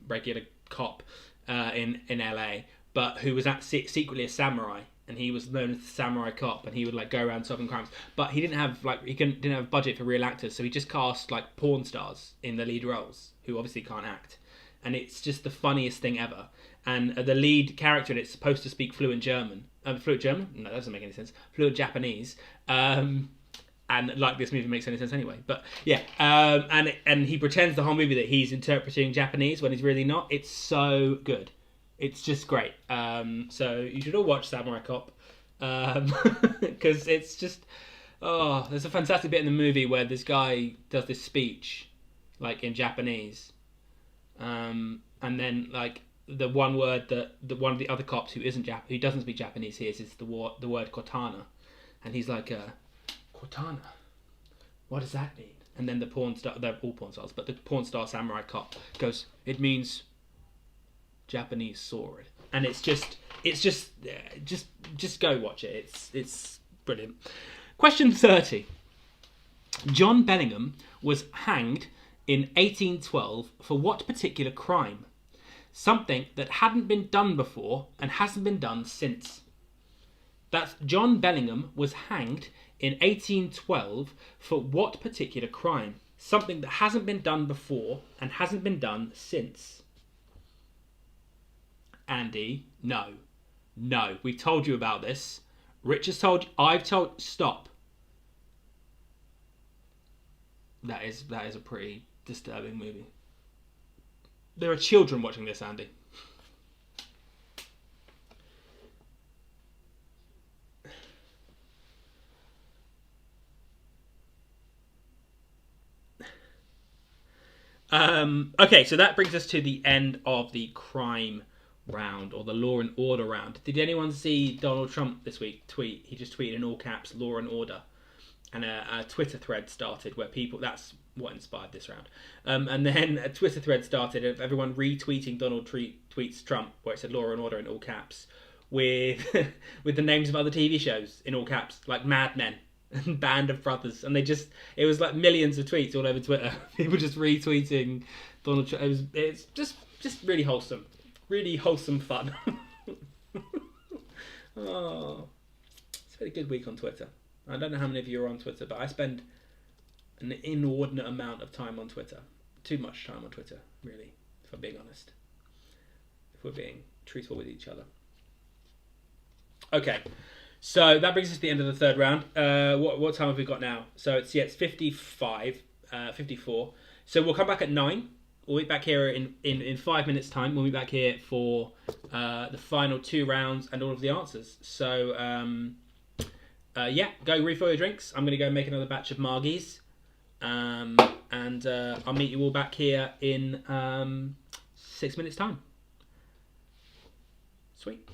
regular cop in LA, but who was secretly a samurai, and he was known as the Samurai Cop, and he would like go around solving crimes. But he didn't have didn't have a budget for real actors, so he just cast like porn stars in the lead roles who obviously can't act, and it's just the funniest thing ever. And the lead character in it's supposed to speak fluent German. Fluent German? No, that doesn't make any sense. Fluent Japanese. And like this movie makes any sense anyway. But yeah, and he pretends the whole movie that he's interpreting Japanese when he's really not. It's so good. It's just great. So you should all watch Samurai Cop. Because it's just... Oh, there's a fantastic bit in the movie where this guy does this speech, like in Japanese. And then like... the one word that one of the other cops who doesn't speak Japanese hears is the word Cortana, and he's like, Cortana, what does that mean? And then the porn star, they're all porn stars, but the porn star Samurai Cop goes, it means Japanese sword, and it's just go watch it. It's brilliant. Question 30. John Bellingham was hanged in 1812 for what particular crime? Something that hadn't been done before and hasn't been done since. That's John Bellingham was hanged in 1812 for what particular crime? Something that hasn't been done before and hasn't been done since. Andy, no. We've told you about this. Rich has told you. I've told. Stop. That is a pretty disturbing movie. There are children watching this, Andy. Okay, so that brings us to the end of the crime round, or the law and order round. Did anyone see Donald Trump this week tweet? He just tweeted in all caps, law and order. And a Twitter thread started where people... That's what inspired this round. And then a Twitter thread started of everyone retweeting Donald tweets Trump, where it said law and order in all caps, with with the names of other TV shows in all caps, like Mad Men and Band of Brothers. And it was like millions of tweets all over Twitter. People just retweeting Donald Trump. It's just really wholesome. Really wholesome fun. Oh, it's been a good week on Twitter. I don't know how many of you are on Twitter, but I spend an inordinate amount of time on Twitter. Too much time on Twitter, really, if I'm being honest. If we're being truthful with each other. Okay, so that brings us to the end of the third round. What time have we got now? So it's 54. So we'll come back at 9. We'll be back here in 5 minutes' time. We'll be back here for the final 2 rounds and all of the answers. So... go refill your drinks. I'm going to go make another batch of margies. And I'll meet you all back here in 6 minutes' time. Sweet.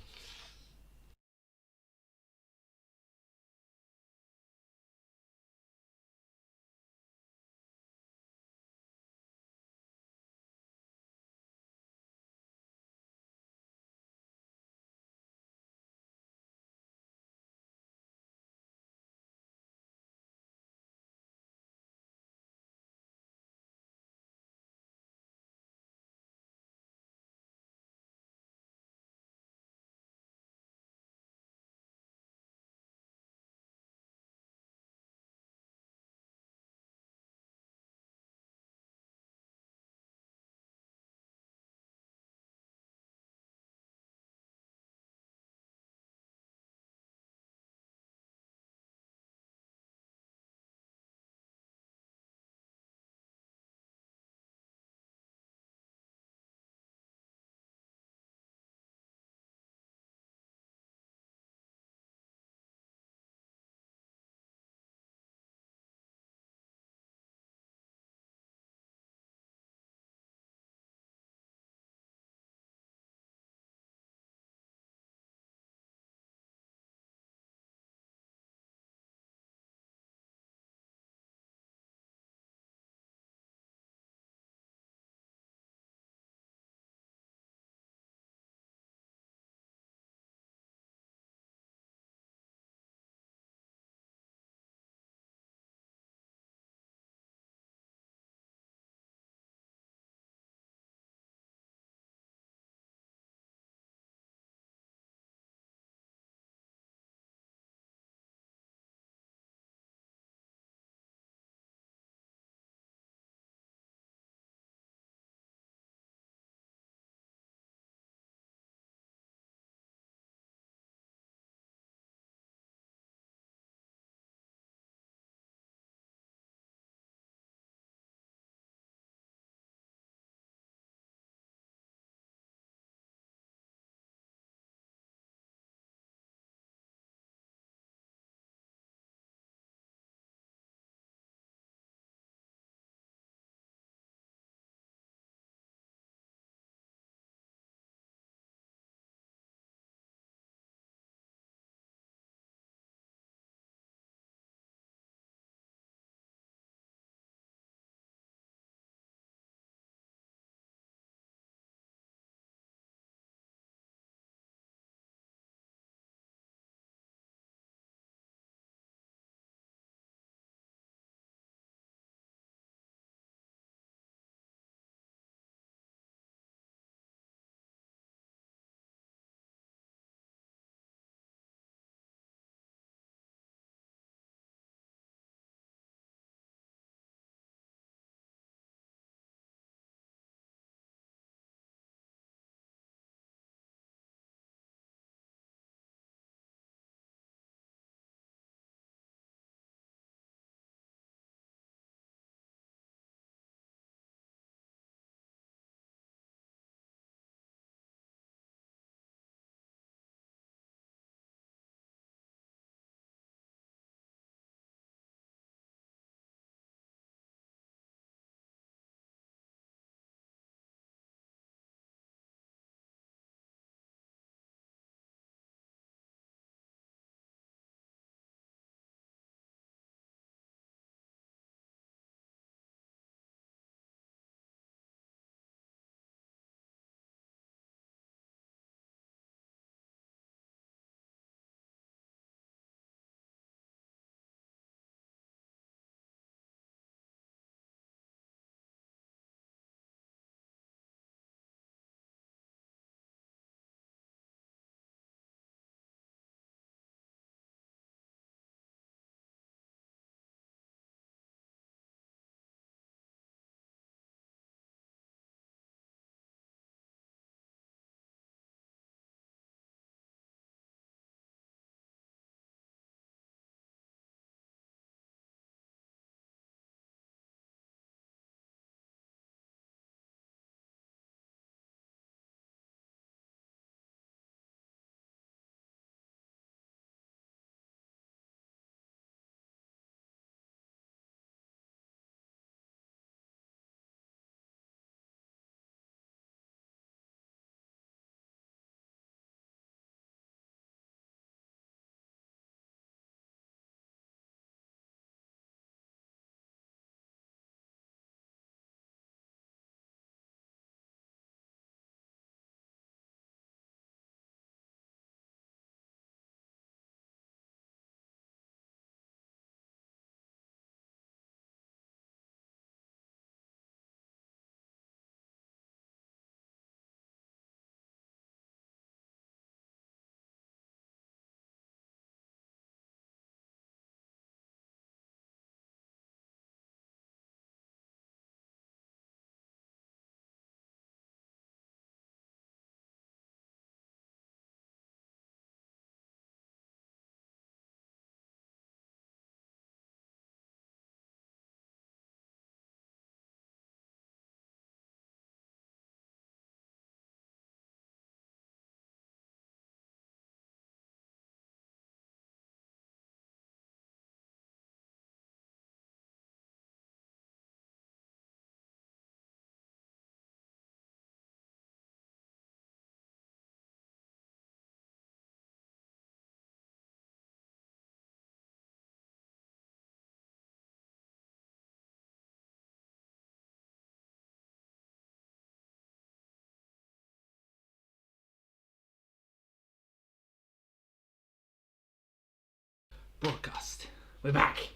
broadcast. We're back.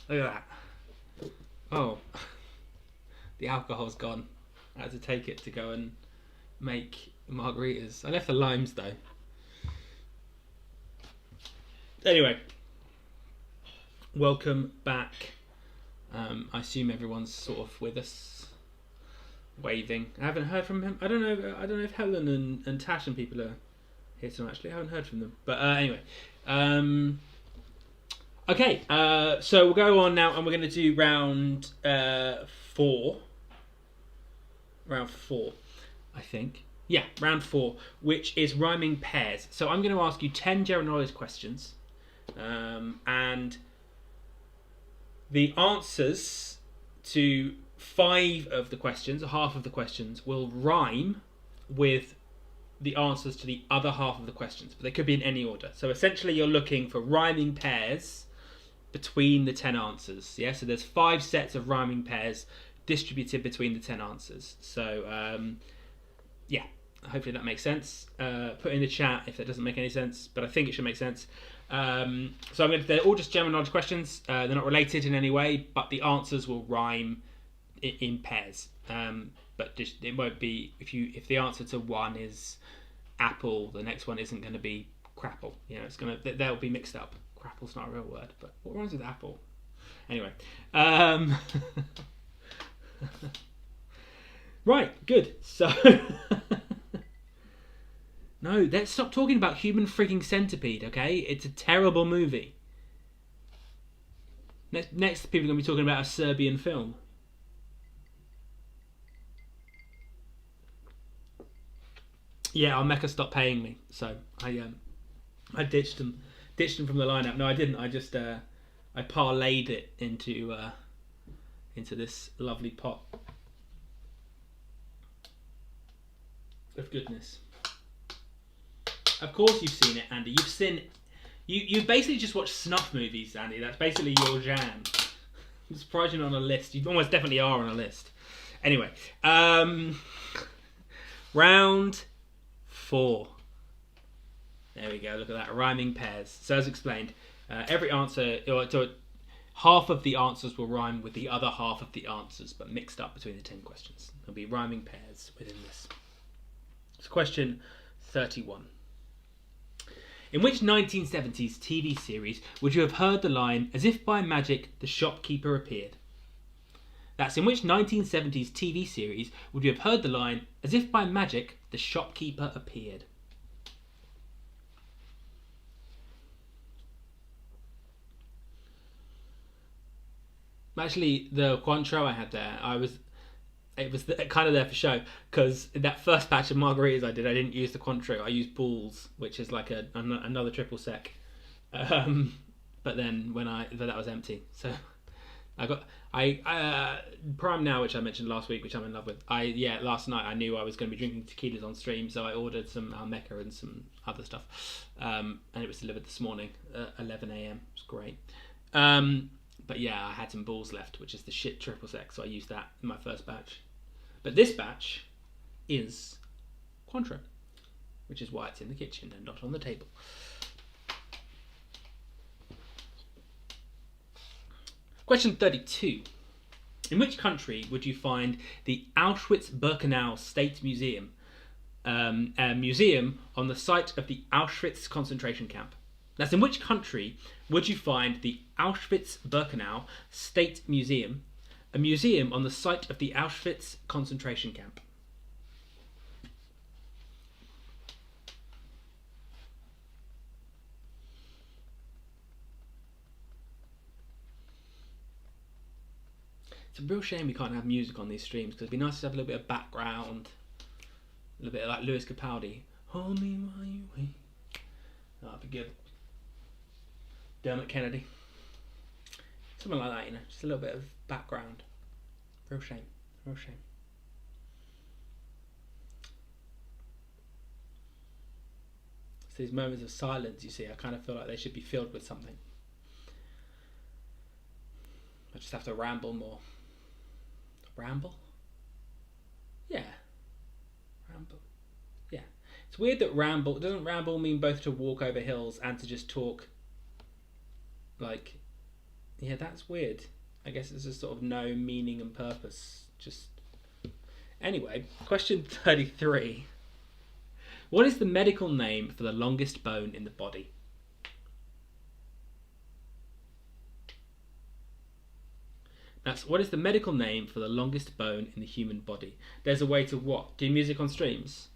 Look at that. Oh, the alcohol's gone. I had to take it to go and make margaritas. I left the limes though. Anyway, welcome back. I assume everyone's sort of with us, waving. I haven't heard from him. I don't know if Helen and Tash and people are here tonight. Actually, I haven't heard from them. But anyway, okay. So we'll go on now, and we're going to do round 4. Round 4, I think. Yeah, round 4, which is rhyming pairs. So I'm going to ask you 10 general knowledge questions, and the answers to 5 of the questions, or half of the questions, will rhyme with the answers to the other half of the questions, but they could be in any order. So essentially you're looking for rhyming pairs between the 10 answers. Yeah, so there's 5 sets of rhyming pairs distributed between the 10 answers. So yeah, hopefully that makes sense. Put in the chat if that doesn't make any sense, but I think it should make sense. So they're all just general knowledge questions. They're not related in any way, but the answers will rhyme in pairs. But just, it won't be, if the answer to one is apple, the next one isn't going to be crapple. You know, they'll be mixed up. Crapple's not a real word, but what rhymes with apple? Anyway, right, good. So no, let's stop talking about Human Freaking Centipede. Okay, it's a terrible movie. Next, people are going to be talking about a Serbian film. Yeah, Almeca stopped paying me, so I ditched them from the lineup. No, I didn't. I just I parlayed it into this lovely pot of goodness. Of course, you've seen it, Andy. You basically just watch snuff movies, Andy. That's basically your jam. I'm surprised you're not on a list. You almost definitely are on a list. Anyway, round 4. There we go. Look at that. Rhyming pairs. So as explained, every answer, half of the answers will rhyme with the other half of the answers, but mixed up between the 10 questions. There'll be rhyming pairs within this. So question 31. In which 1970s TV series would you have heard the line, "As if by magic, the shopkeeper appeared"? That's in which 1970s TV series would you have heard the line, "As if by magic, the shopkeeper appeared"? Actually, the Cointreau I had there, it was kind of there for show, because in that first batch of margaritas I didn't use the Cointreau. I used Bulls, which is like another triple sec. But then that was empty, so I Prime Now, which I mentioned last week, which I'm in love with. Last night I knew I was going to be drinking tequilas on stream, so I ordered some Almeca and some other stuff, and it was delivered this morning at 11 a.m. It was great. But yeah, I had some Bulls left, which is the shit triple sec, so I used that in my first batch. But this batch is Cointreau, which is why it's in the kitchen and not on the table. Question 32. In which country would you find the Auschwitz-Birkenau State Museum, a museum on the site of the Auschwitz concentration camp? That's in which country would you find the Auschwitz-Birkenau State Museum, a museum on the site of the Auschwitz concentration camp? It's a real shame we can't have music on these streams, because it'd be nice to have a little bit of background, a little bit like Lewis Capaldi. Hold me while you wait. That'd be good. Dermot Kennedy. Something like that, just a little bit of background. Real shame. Real shame. So these moments of silence, you see, I kind of feel like they should be filled with something. I just have to ramble more. Ramble? Yeah. Ramble. Yeah. It's weird that doesn't ramble mean both to walk over hills and to just talk Like, yeah, that's weird. I guess it's just sort of no meaning and purpose. Just anyway, question 33. What is the medical name for the longest bone in the body? What is the medical name for the longest bone in the human body? There's a way to what? Do music on streams?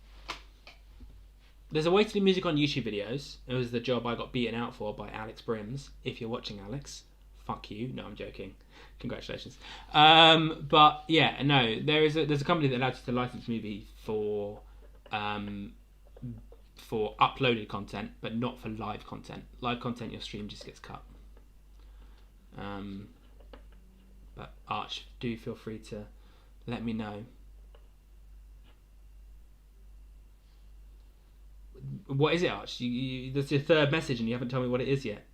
There's a way to do music on YouTube videos. It was the job I got beaten out for by Alex Brims. If you're watching, Alex, fuck you. No, I'm joking. Congratulations. But yeah, no, there's a company that allows you to license movie for uploaded content, but not for live content. Live content, your stream just gets cut. But Arch, do feel free to let me know. What is it, Arch? That's your third message and you haven't told me what it is yet.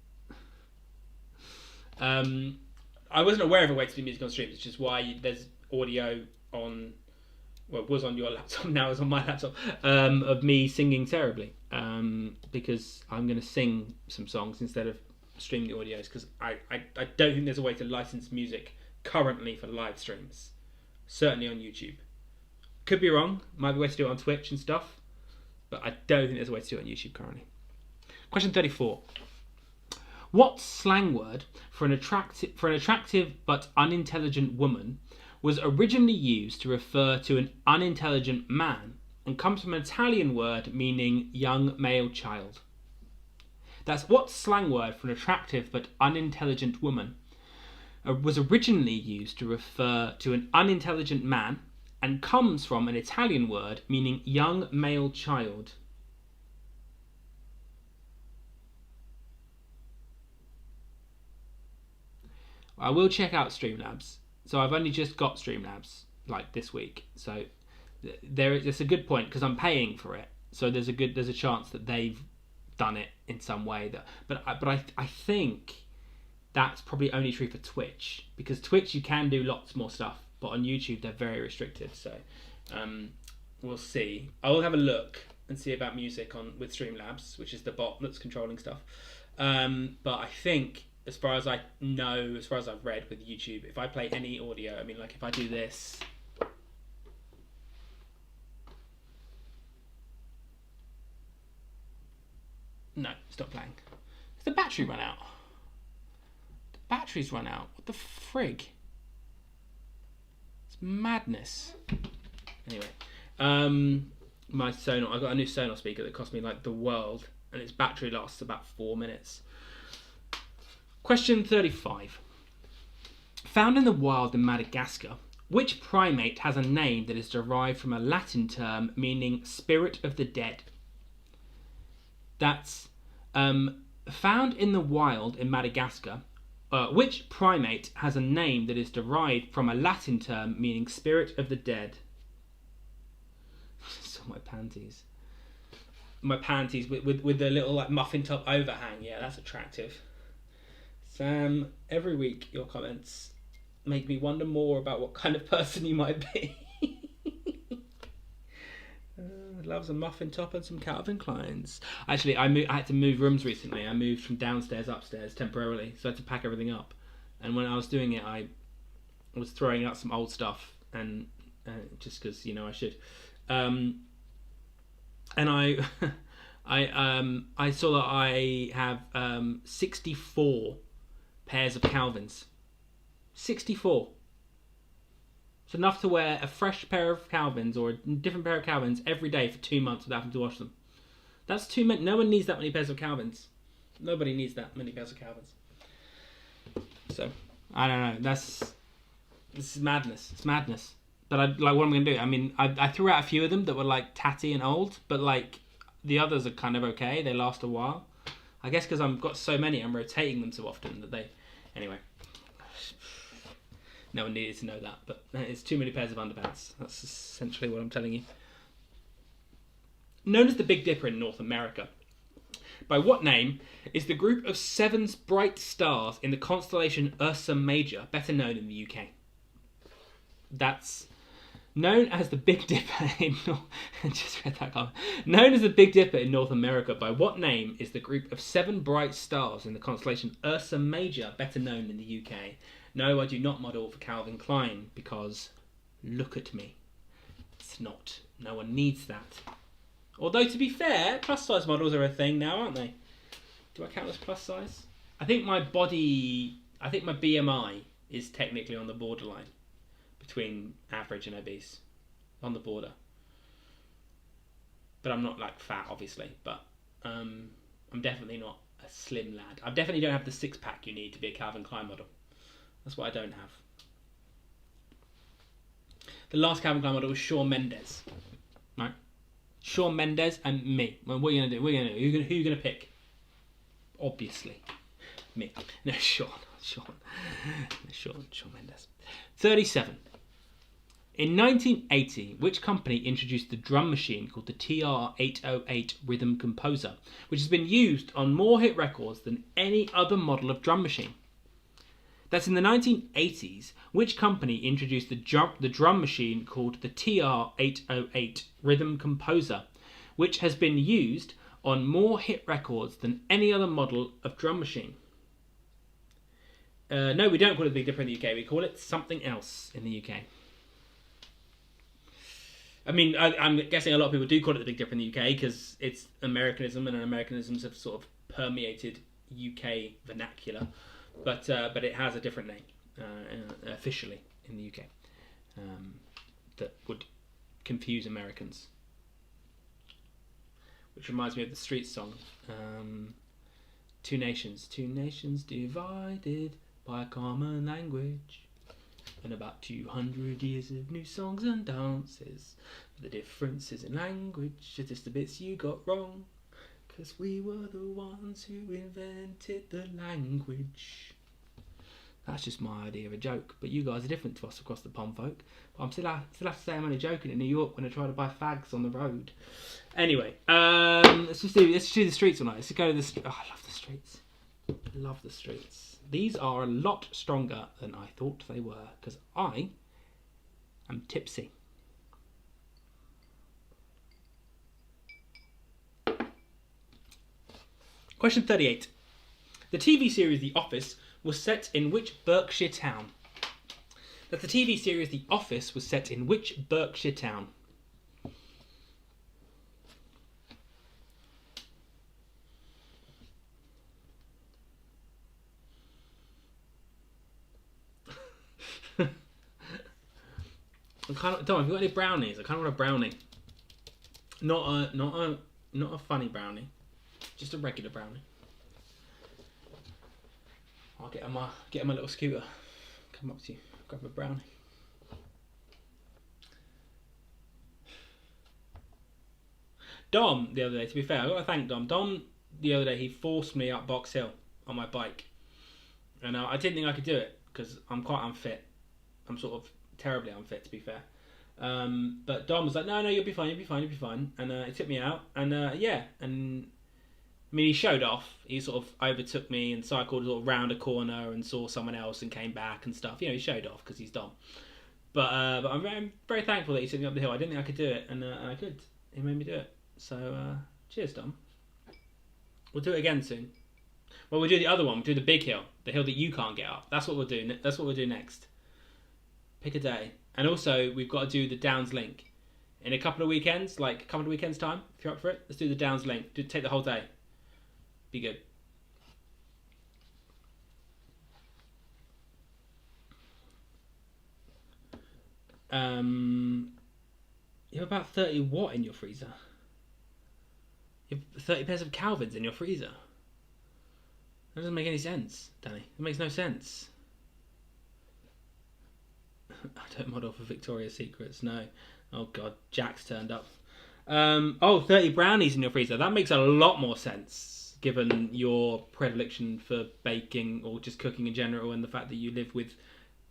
I wasn't aware of a way to do music on streams, which is why there's audio on, well, it was on your laptop, now it's on my laptop, of me singing terribly. Because I'm going to sing some songs instead of stream the audios, because I don't think there's a way to license music currently for live streams. Certainly on YouTube. Could be wrong. Might be a way to do it on Twitch and stuff. But I don't think there's a way to do it on YouTube currently. Question 34. What slang word for an attractive but unintelligent woman was originally used to refer to an unintelligent man and comes from an Italian word meaning young male child? That's what slang word for an attractive but unintelligent woman was originally used to refer to an unintelligent man and comes from an Italian word meaning young male child. I will check out Streamlabs. So I've only just got Streamlabs like this week. So it's a good point because I'm paying for it. So there's a chance that they've done it in some way. But I think that's probably only true for Twitch, because Twitch you can do lots more stuff, but on YouTube they're very restricted. So we'll see. I will have a look and see about music with Streamlabs, which is the bot that's controlling stuff. But I think, as far as I know, as far as I've read with YouTube, if I play any audio, I mean, like if I do this, no, stop playing. Has the battery run out? The battery's run out. What the frig? It's madness. Anyway, my Sonos. I got a new Sonos speaker that cost me like the world, and its battery lasts about 4 minutes. Question 35. Found in the wild in Madagascar, which primate has a name that is derived from a Latin term meaning spirit of the dead? That's found in the wild in Madagascar. Which primate has a name that is derived from a Latin term meaning spirit of the dead? So my panties. My panties with the little like muffin top overhang. Yeah, that's attractive. Sam, every week your comments make me wonder more about what kind of person you might be. Loves a muffin top and some Calvin Kleins. Actually, I had to move rooms recently. I moved from downstairs upstairs temporarily, so I had to pack everything up. And when I was doing it, I was throwing out some old stuff, and just because I should. And I saw that I have 64 pairs of Calvins. 64. It's enough to wear a fresh pair of Calvins or a different pair of Calvins every day for 2 months without having to wash them. That's too many. No one needs that many pairs of Calvins. Nobody needs that many pairs of Calvins. So, I don't know. This is madness. It's madness. But what am I going to do? I mean, I threw out a few of them that were like tatty and old, but like the others are kind of okay. They last a while. I guess because I've got so many, I'm rotating them so often that they... Anyway. No one needed to know that, but it's too many pairs of underpants. That's essentially what I'm telling you. Known as the Big Dipper in North America, by what name is the group of 7 bright stars in the constellation Ursa Major better known in the UK? That's known as the Big Dipper Just read that comment. Known as the Big Dipper in North America, by what name is the group of 7 bright stars in the constellation Ursa Major better known in the UK? No, I do not model for Calvin Klein because look at me. It's not. No one needs that. Although, to be fair, plus size models are a thing now, aren't they? Do I count as plus size? I think my BMI is technically on the borderline between average and obese. On the border. But I'm not like fat, obviously. But I'm definitely not a slim lad. I definitely don't have the 6-pack you need to be a Calvin Klein model. That's what I don't have. The last Calvin Klein model was Shawn Mendes. Right? Shawn Mendes and me. Well, what are you going to do? Who are you going to pick? Obviously. Me. No, Shawn Mendes. 37. In 1980, which company introduced the drum machine called the TR-808 Rhythm Composer, which has been used on more hit records than any other model of drum machine? That's in the 1980s, which company introduced the drum machine called the TR-808 Rhythm Composer, which has been used on more hit records than any other model of drum machine? No, we don't call it the Big Dipper in the UK. We call it something else in the UK. I mean, I'm guessing a lot of people do call it the Big Dipper in the UK because it's Americanism, and Americanisms have sort of permeated UK vernacular. But it has a different name officially in the UK that would confuse Americans. Which reminds me of the Street song, Two nations divided by a common language. And about 200 years of new songs and dances. The differences in language are just the bits you got wrong. 'Cause we were the ones who invented the language. That's just my idea of a joke. But you guys are different to us across the pond, folk. But I'm still have to say I'm only joking in New York when I try to buy fags on the road. Anyway, let's do the streets tonight. Let's go to the. Oh, I love the streets. Love the streets. These are a lot stronger than I thought they were because I am tipsy. Question 38. The TV series The Office was set in which Berkshire town? That the TV series The Office was set in which Berkshire town? Tom, have you got any brownies? I kind of want a brownie. Not a funny brownie. Just a regular brownie. I'll get on my little scooter. Come up to you. Grab a brownie. Dom, the other day, to be fair, I've got to thank Dom. Dom, the other day, he forced me up Box Hill on my bike. And I didn't think I could do it because I'm quite unfit. I'm sort of terribly unfit, to be fair. But Dom was like, no, you'll be fine. And he took me out. And I mean, he showed off. He sort of overtook me and cycled sort of round a corner and saw someone else and came back and stuff. You know, he showed off because he's Dom. But I'm very thankful that he took me up the hill. I didn't think I could do it, and I could. He made me do it. So, cheers, Dom. We'll do it again soon. Well, we'll do the other one. We'll do the big hill. The hill that you can't get up. That's what we'll do. That's what we'll do next. Pick a day. And also, we've got to do the Downs Link. In a couple of weekends, like a couple of weekends' time, if you're up for it, let's do the Downs Link. Take the whole day. Be good. You have about 30 what in your freezer? You have 30 pairs of Calvins in your freezer? That doesn't make any sense, Danny. It makes no sense. I don't model for Victoria's Secrets, no. Oh god, Jack's turned up. 30 brownies in your freezer. That makes a lot more sense, given your predilection for baking or just cooking in general, and the fact that you live with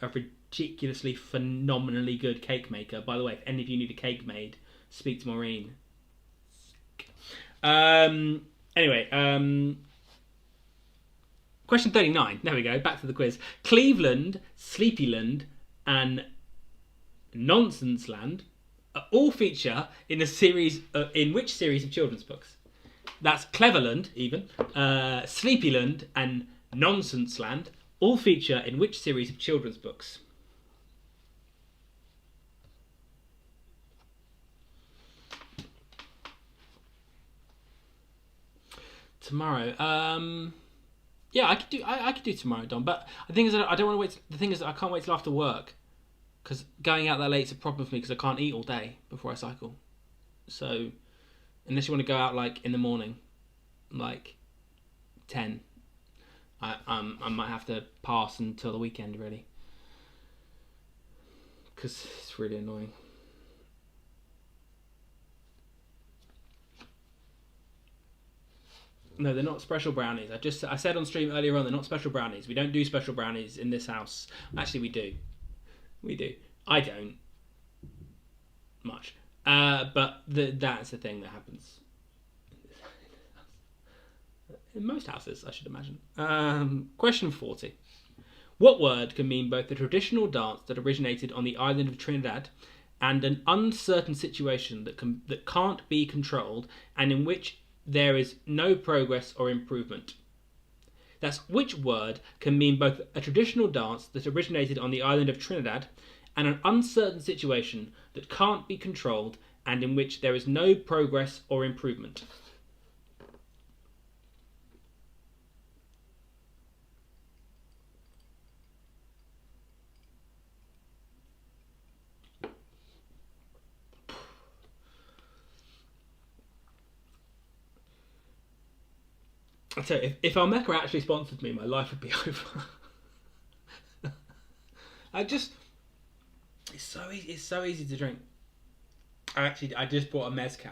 a ridiculously, phenomenally good cake maker. By the way, if any of you need a cake made, speak to Maureen. Anyway, question 39. There we go. Back to the quiz. Cleveland, Sleepyland, and Nonsenseland all feature in a series in which series of children's books? That's Cleverland, even Sleepyland, and Nonsenseland. All feature in which series of children's books? Tomorrow. Yeah, I could do. I could do tomorrow, Don. But the thing is, I don't want to wait. The thing is, I can't wait till after work, because going out that late is a problem for me because I can't eat all day before I cycle. So, unless you want to go out like in the morning, like 10, I might have to pass until the weekend really, because it's really annoying. No, they're not special brownies. I said on stream earlier on, they're not special brownies. We don't do special brownies in this house. Actually, we do. We do. I don't much. But that's the thing that happens in most houses, I should imagine. Question 40. What word can mean both the traditional dance that originated on the island of Trinidad and an uncertain situation that can't be controlled and in which there is no progress or improvement? That's which word can mean both a traditional dance that originated on the island of Trinidad and an uncertain situation that can't be controlled and in which there is no progress or improvement. I tell you, if Almeca actually sponsored me, my life would be over. It's so easy. It's so easy to drink. I just bought a mezcal.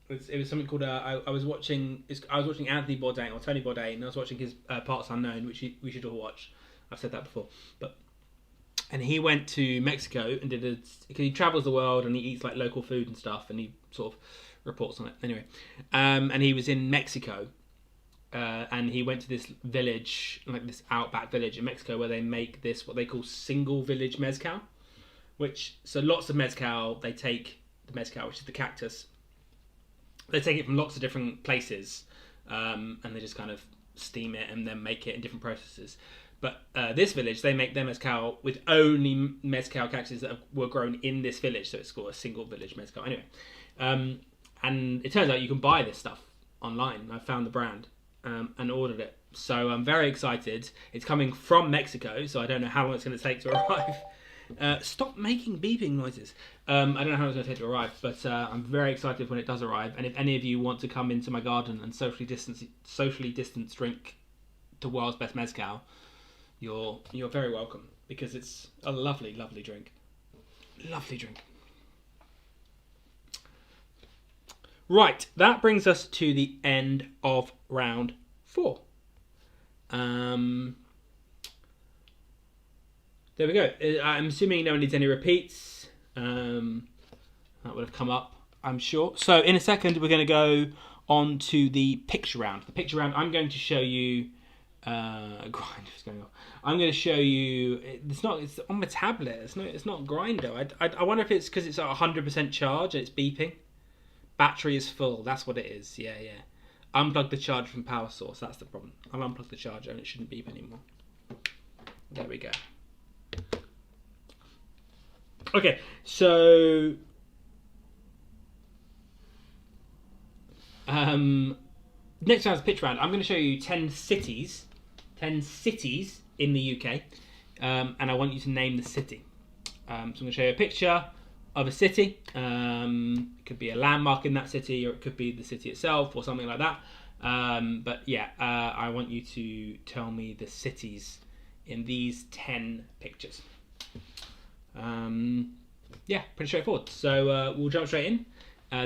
It was something called I was watching Anthony Bourdain or Tony Bourdain, and I was watching his Parts Unknown, which we should all watch. I've said that before, and he went to Mexico and because he travels the world and he eats like local food and stuff, and he sort of reports on it anyway. And he was in Mexico, and he went to this village, like this outback village in Mexico, where they make this what they call single village mezcal. So lots of mezcal, they take the mezcal, which is the cactus. They take it from lots of different places, and they just kind of steam it and then make it in different processes. But this village, they make their mezcal with only mezcal cactuses that were grown in this village, so it's called a single village mezcal. Anyway, and it turns out you can buy this stuff online. I found the brand and ordered it. So I'm very excited. It's coming from Mexico, so I don't know how long it's going to take to arrive. Stop making beeping noises. I don't know how long it's going to take to arrive, but I'm very excited when it does arrive. And if any of you want to come into my garden and socially distance drink the world's best mezcal, you're very welcome, because it's a lovely, lovely drink. Lovely drink. Right, that brings us to the end of round 4. There we go. I'm assuming no one needs any repeats. That would have come up, I'm sure. So in a second, we're going to go on to the picture round. The picture round, I'm going to show you... Grinder's going off. I'm going to show you... It's on my tablet. It's not Grinder. I wonder if it's because it's at 100% charge and it's beeping. Battery is full. That's what it is. Yeah. Unplug the charger from power source. That's the problem. I'll unplug the charger and it shouldn't beep anymore. There we go. Okay, so next round's pitch round. I'm going to show you 10 cities in the UK, and I want you to name the city. So I'm going to show you a picture of a city. It could be a landmark in that city, or it could be the city itself, or something like that. But yeah, I want you to tell me the cities in these 10 pictures. Yeah, pretty straightforward. So we'll jump straight in.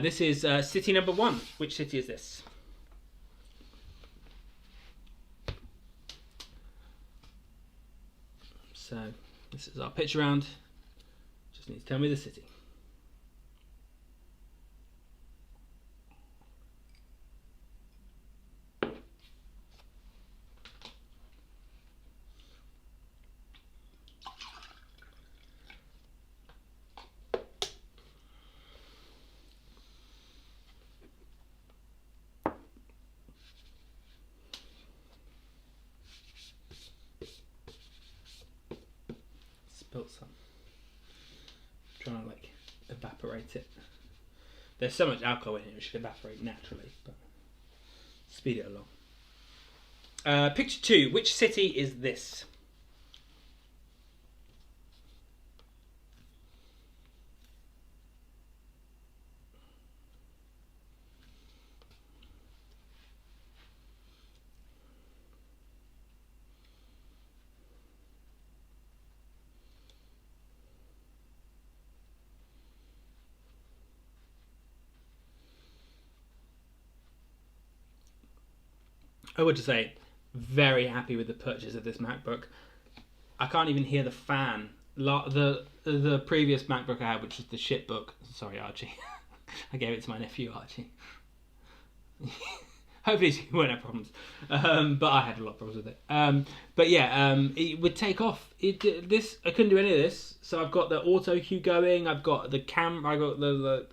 This is city number 1. Which city is this? So this is our pitch round. Just need to tell me the city. spilt some. Trying to like evaporate it. There's so much alcohol in it, it should evaporate naturally, but speed it along. Picture 2. Which city is this? I would just say, very happy with the purchase of this MacBook. I can't even hear the fan. The previous MacBook I had, which was the shitbook. Sorry, Archie. I gave it to my nephew, Archie. Hopefully he won't have problems. But I had a lot of problems with it. But yeah, it would take off. I couldn't do any of this. So I've got the auto cue going. I've got the camera. I got the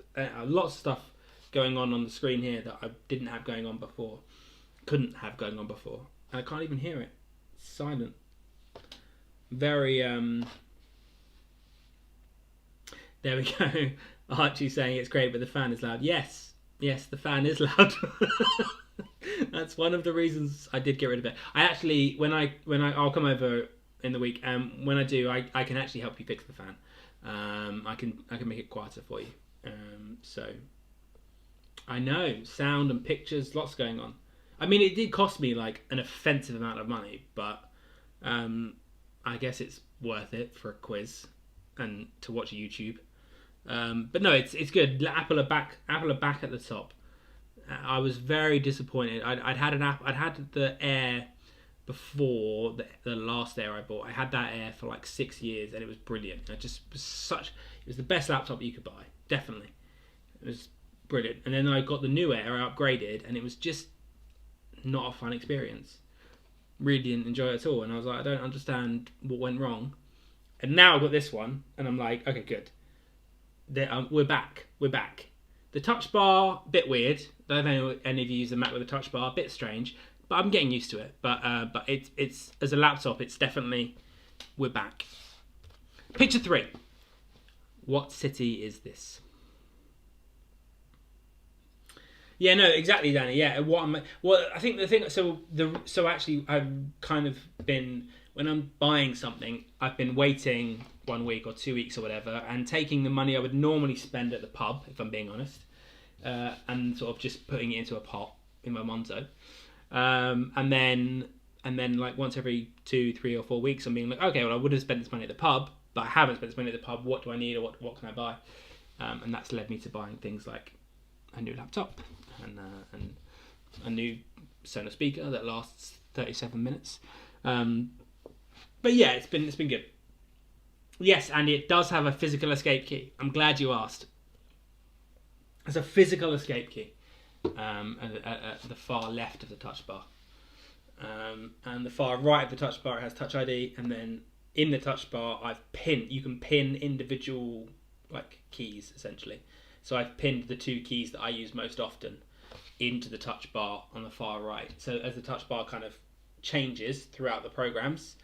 lots of stuff going on the screen here that I didn't have going on before. Couldn't have going on before. And I can't even hear it. It's silent. Very there we go. Archie saying it's great but the fan is loud. Yes, the fan is loud. That's one of the reasons I did get rid of it. I actually when I'll come over in the week, when I do I can actually help you fix the fan. I can make it quieter for you. So I know, sound and pictures, lots going on. I mean, it did cost me like an offensive amount of money, but I guess it's worth it for a quiz and to watch YouTube. But no, it's good. Apple are back at the top. I was very disappointed. I'd had the Air before the last Air I bought. I had that Air for like 6 years, and it was brilliant. It was the best laptop you could buy, definitely. It was brilliant. And then I got the new Air, I upgraded, and it was just not a fun experience. Really didn't enjoy it at all, and I was like, I don't understand what went wrong. And now I've got this one, and I'm like, okay, good. We're back. The touch bar, bit weird. I don't know if any of you use a Mac with a touch bar, a bit strange, but I'm getting used to it. But it's as a laptop, it's definitely, we're back. Picture 3. What city is this? Yeah, no, exactly, Danny. Yeah, I think the thing. So actually, I've kind of been, when I'm buying something, I've been waiting 1 week or 2 weeks or whatever, and taking the money I would normally spend at the pub, if I'm being honest, and sort of just putting it into a pot in my Monzo, and then like once every 2, 3, or 4 weeks, I'm being like, okay, well, I would have spent this money at the pub, but I haven't spent this money at the pub. What do I need, or what can I buy? And that's led me to buying things like a new laptop. And a new Sonos speaker that lasts 37 minutes. But yeah, it's been good. Yes, and it does have a physical escape key. I'm glad you asked. It's a physical escape key at the far left of the touch bar. And the far right of the touch bar, it has Touch ID, and then in the touch bar you can pin individual like keys essentially. So I've pinned the 2 keys that I use most often into the touch bar on the far right. So as the touch bar kind of changes throughout the programs,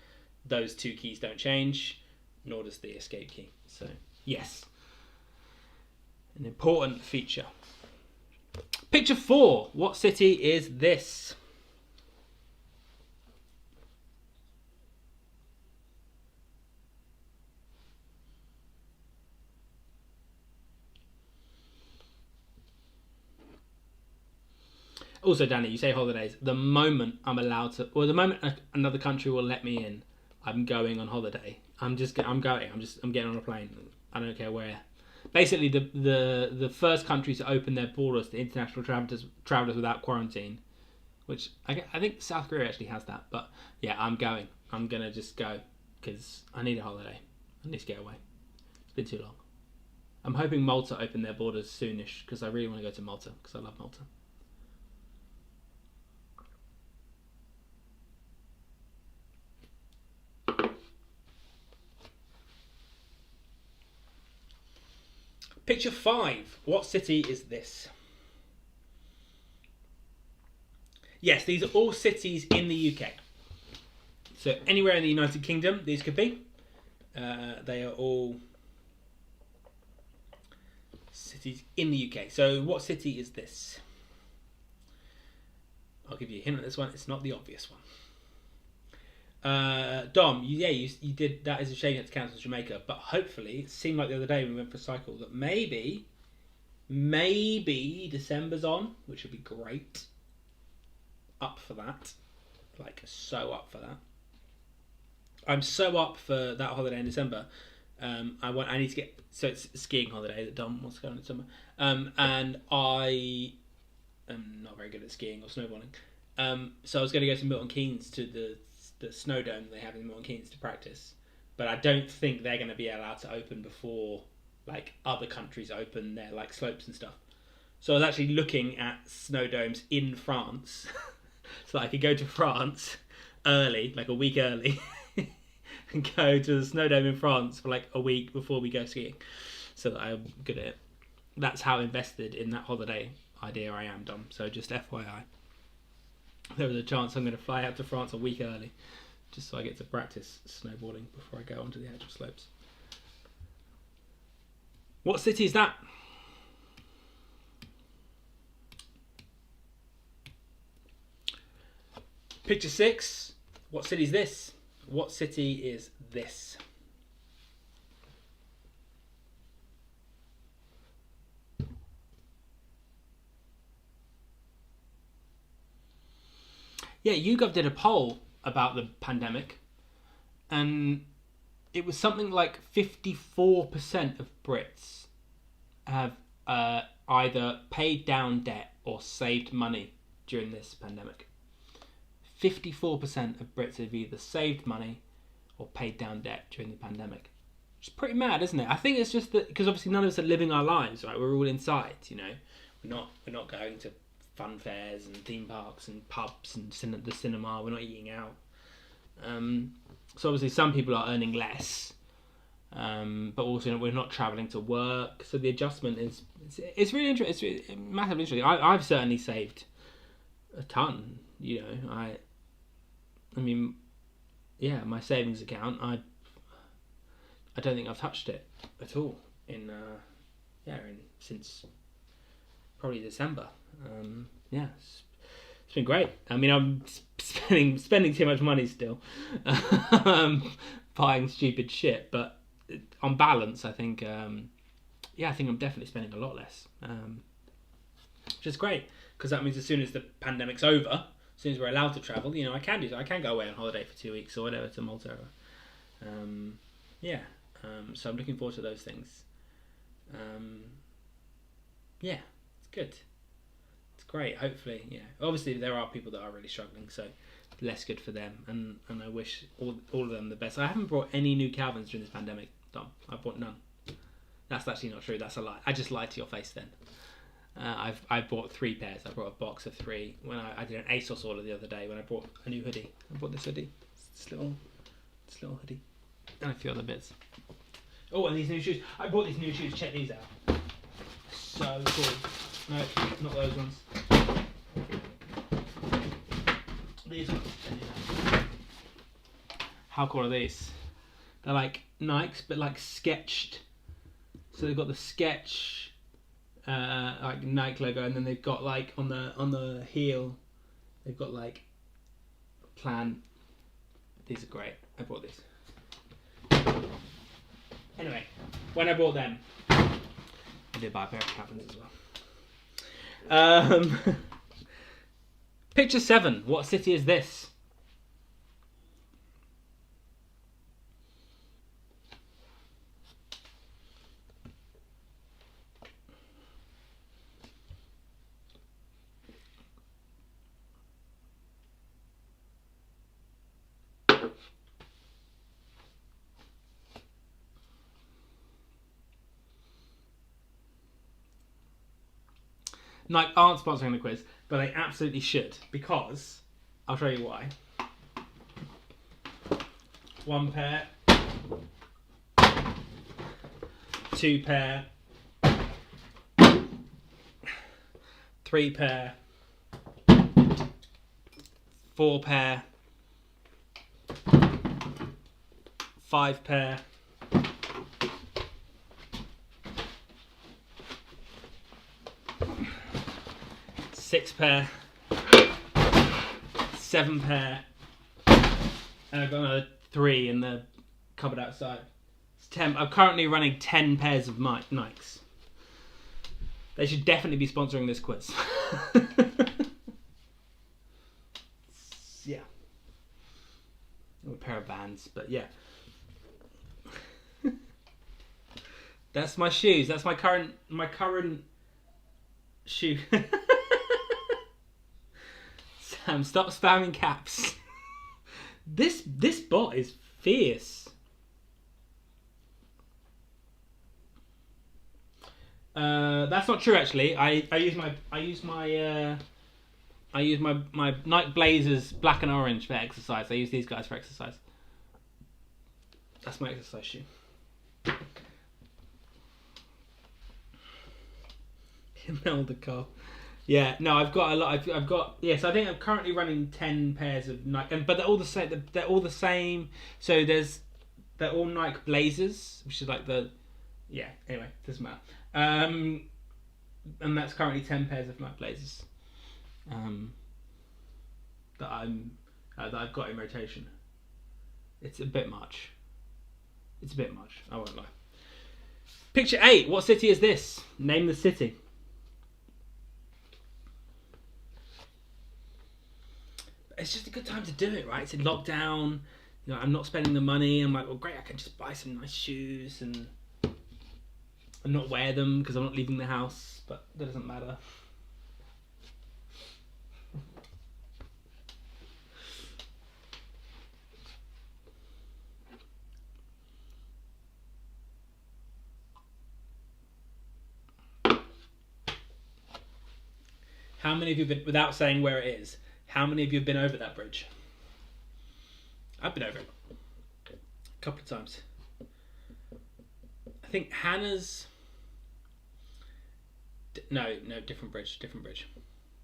those 2 keys don't change, nor does the escape key. So yes, an important feature. Picture 4. What city is this? Also, Danny, you say holidays. The moment I'm allowed to, or the moment another country will let me in, I'm going on holiday. I'm getting on a plane. I don't care where. Basically, the first country to open their borders to international travelers without quarantine, which I think South Korea actually has that. But yeah, I'm going. I'm gonna just go because I need a holiday. I need to get away. It's been too long. I'm hoping Malta open their borders soonish because I really want to go to Malta because I love Malta. Picture 5. What city is this? Yes, these are all cities in the UK. So anywhere in the United Kingdom, these could be. They are all cities in the UK. So what city is this? I'll give you a hint on this one. It's not the obvious one. Dom, you did. That is a shame you had to cancel Jamaica, but hopefully it seemed like the other day when we went for a cycle that maybe December's on, which would be great. Up for that, like so up for that. I'm so up for that holiday in December. I need to get, so it's a skiing holiday that Dom wants to go on in summer. And I am not very good at skiing or snowboarding. So I was going to go to Milton Keynes to the snow dome they have in Milton Keynes to practice. But I don't think they're going to be allowed to open before like other countries open their like slopes and stuff. So I was actually looking at snow domes in France so that I could go to France early, like a week early. And go to the snow dome in France for like a week before we go skiing, so that I'm good at it. That's how invested in that holiday idea I am, Dom. So just FYI, there was a chance I'm going to fly out to France a week early, just so I get to practice snowboarding before I go onto the actual slopes. What city is that? Picture 6. What city is this? What city is this? Yeah, YouGov did a poll about the pandemic, and it was something like 54% of Brits have either paid down debt or saved money during this pandemic. 54% of Brits have either saved money or paid down debt during the pandemic. It's pretty mad, isn't it? I think it's just that because obviously none of us are living our lives, right? We're all inside, you know. We're not going to fun fairs and theme parks and pubs and the cinema. We're not eating out. So obviously some people are earning less, but also we're not travelling to work. So the adjustment it's really interesting. It's massively interesting. I've certainly saved a ton. You know, I mean, yeah, my savings account. I don't think I've touched it at all since probably December. Yeah, it's been great. I mean, I'm spending too much money still, buying stupid shit. But on balance, I think, I think I'm definitely spending a lot less, which is great because that means as soon as the pandemic's over. As soon as we're allowed to travel, you know, I can do that. I can go away on holiday for 2 weeks or whatever to Malta. So I'm looking forward to those things. It's good. It's great. Hopefully, yeah. Obviously, there are people that are really struggling, so less good for them. And I wish all of them the best. I haven't brought any new Calvins during this pandemic, Dom. I bought none. That's actually not true. That's a lie. I just lied to your face then. I bought 3 pairs. I brought a box of 3 when I did an ASOS order the other day when I bought a new hoodie. I bought this hoodie. This little hoodie. And a few other bits. Oh, and these new shoes. I bought these new shoes. Check these out. So cool. No, not those ones. These ones. How cool are these? They're like Nikes, but like sketched. So they've got the sketch like Nike logo, and then they've got like on the heel they've got like a plan. These are great. I bought these. Anyway, when I bought them, I did buy a pair of Calvins as well. Picture 7. What city is this? Nike aren't sponsoring the quiz, but they absolutely should, because I'll show you why. 1 pair, 2 pair, 3 pair, 4 pair, 5 pair, 6 pair, 7 pair, and I've got another 3 in the cupboard outside. It's 10. I'm currently running 10 pairs of Nikes. They should definitely be sponsoring this quiz. Yeah. A pair of Vans, but yeah. That's my shoes. That's my current shoe. Sam, stop spamming caps. This bot is fierce. That's not true actually. I use my Nike Blazers black and orange for exercise. I use these guys for exercise. That's my exercise shoe. Imelda Carl. Yeah, no, I've got a lot. I've got yes. I think I'm currently running 10 pairs of Nike, but they're all the same. They're all the same. So they're all Nike Blazers, which is like the Anyway, doesn't matter. And that's currently 10 pairs of Nike Blazers. That I've got in rotation. It's a bit much. I won't lie. Picture 8. What city is this? Name the city. It's just a good time to do it, right? It's in lockdown. You know, I'm not spending the money. I'm like, well, great. I can just buy some nice shoes and not wear them because I'm not leaving the house. But that doesn't matter. How many of you have been, without saying where it is, how many of you have been over that bridge? I've been over it a couple of times. I think Hannah's... No, different bridge. I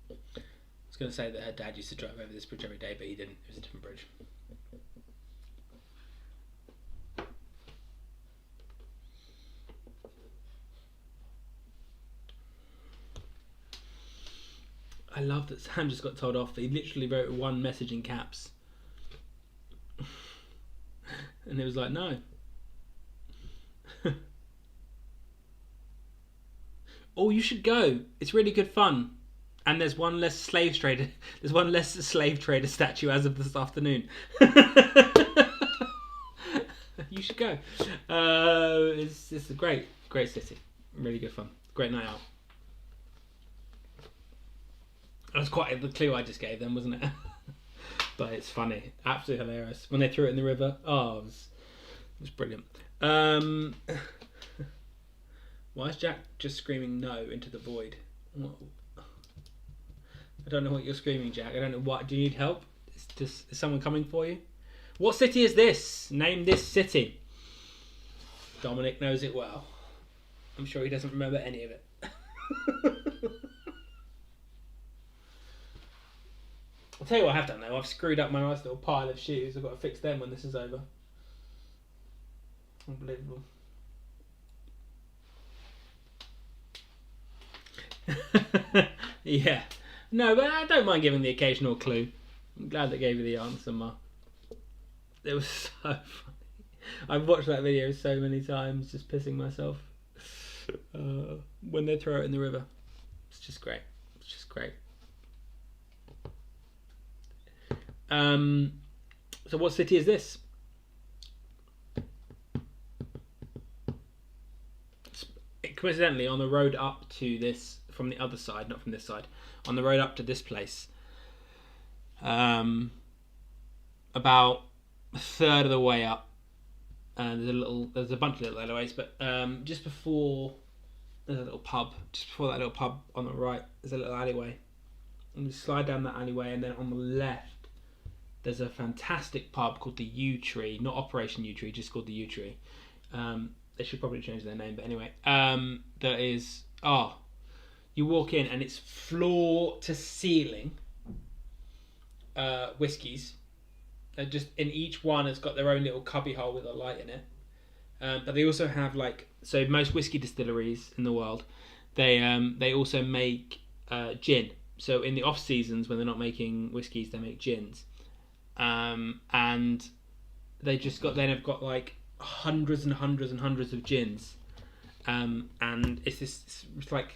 was going to say that her dad used to drive over this bridge every day, but he didn't. It was a different bridge. I love that Sam just got told off. He literally wrote one message in caps. And it was like, no. Oh, you should go. It's really good fun. And there's one less slave trader. There's one less slave trader statue as of this afternoon. You should go. It's a great city. Really good fun. Great night out. That was quite the clue I just gave them, wasn't it? But it's funny. Absolutely hilarious. When they threw it in the river. Oh, it was brilliant. Why is Jack just screaming no into the void? What? I don't know what you're screaming, Jack. I don't know what. Do you need help? Is someone coming for you? What city is this? Name this city. Dominic knows it well. I'm sure he doesn't remember any of it. I'll tell you what I have done though. I've screwed up my nice little pile of shoes. I've got to fix them when this is over. Unbelievable. Yeah. No, but I don't mind giving the occasional clue. I'm glad they gave you the answer, Ma. It was so funny. I've watched that video so many times, just pissing myself. When they throw it in the river. It's just great. So what city is this? Coincidentally, on the road up to this, from the other side, not from this side, on the road up to this place, about a third of the way up, there's a bunch of little alleyways, but just before, there's a little pub, just before that little pub on the right, there's a little alleyway, and you slide down that alleyway, and then on the left, there's a fantastic pub called the Yew Tree, not Operation Yew Tree, just called the Yew Tree. They should probably change their name, but anyway, that is, you walk in and it's floor to ceiling whiskies. Just in each one has got their own little cubby hole with a light in it. But they also have so most whiskey distilleries in the world, they also make gin So in the off seasons when they're not making whiskies, they make gins, and they've got like hundreds and hundreds and hundreds of gins, and it's like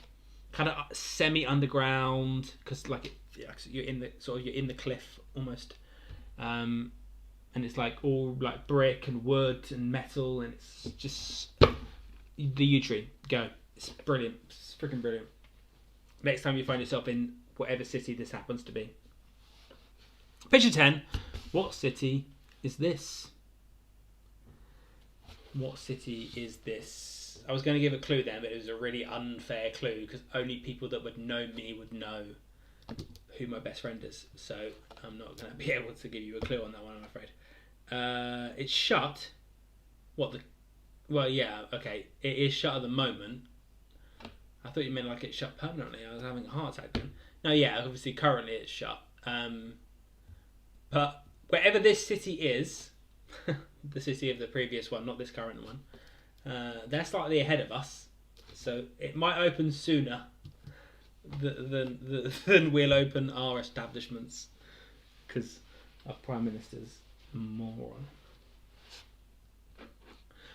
kind of semi underground because like you're in the cliff almost, and it's like all like brick and wood and metal, and it's just the yew tree. Go, it's brilliant, it's freaking brilliant. Next time you find yourself in whatever city this happens to be. Picture 10. What city is this? What city is this? I was going to give a clue then, but it was a really unfair clue because only people that would know me would know who my best friend is. So I'm not going to be able to give you a clue on that one, I'm afraid. It's shut. Well, yeah, okay. It is shut at the moment. I thought you meant like it's shut permanently. I was having a heart attack then. No, yeah, obviously currently it's shut. But wherever this city is, the city of the previous one, not this current one, they're slightly ahead of us. So it might open sooner than we'll open our establishments because our Prime Minister's a moron.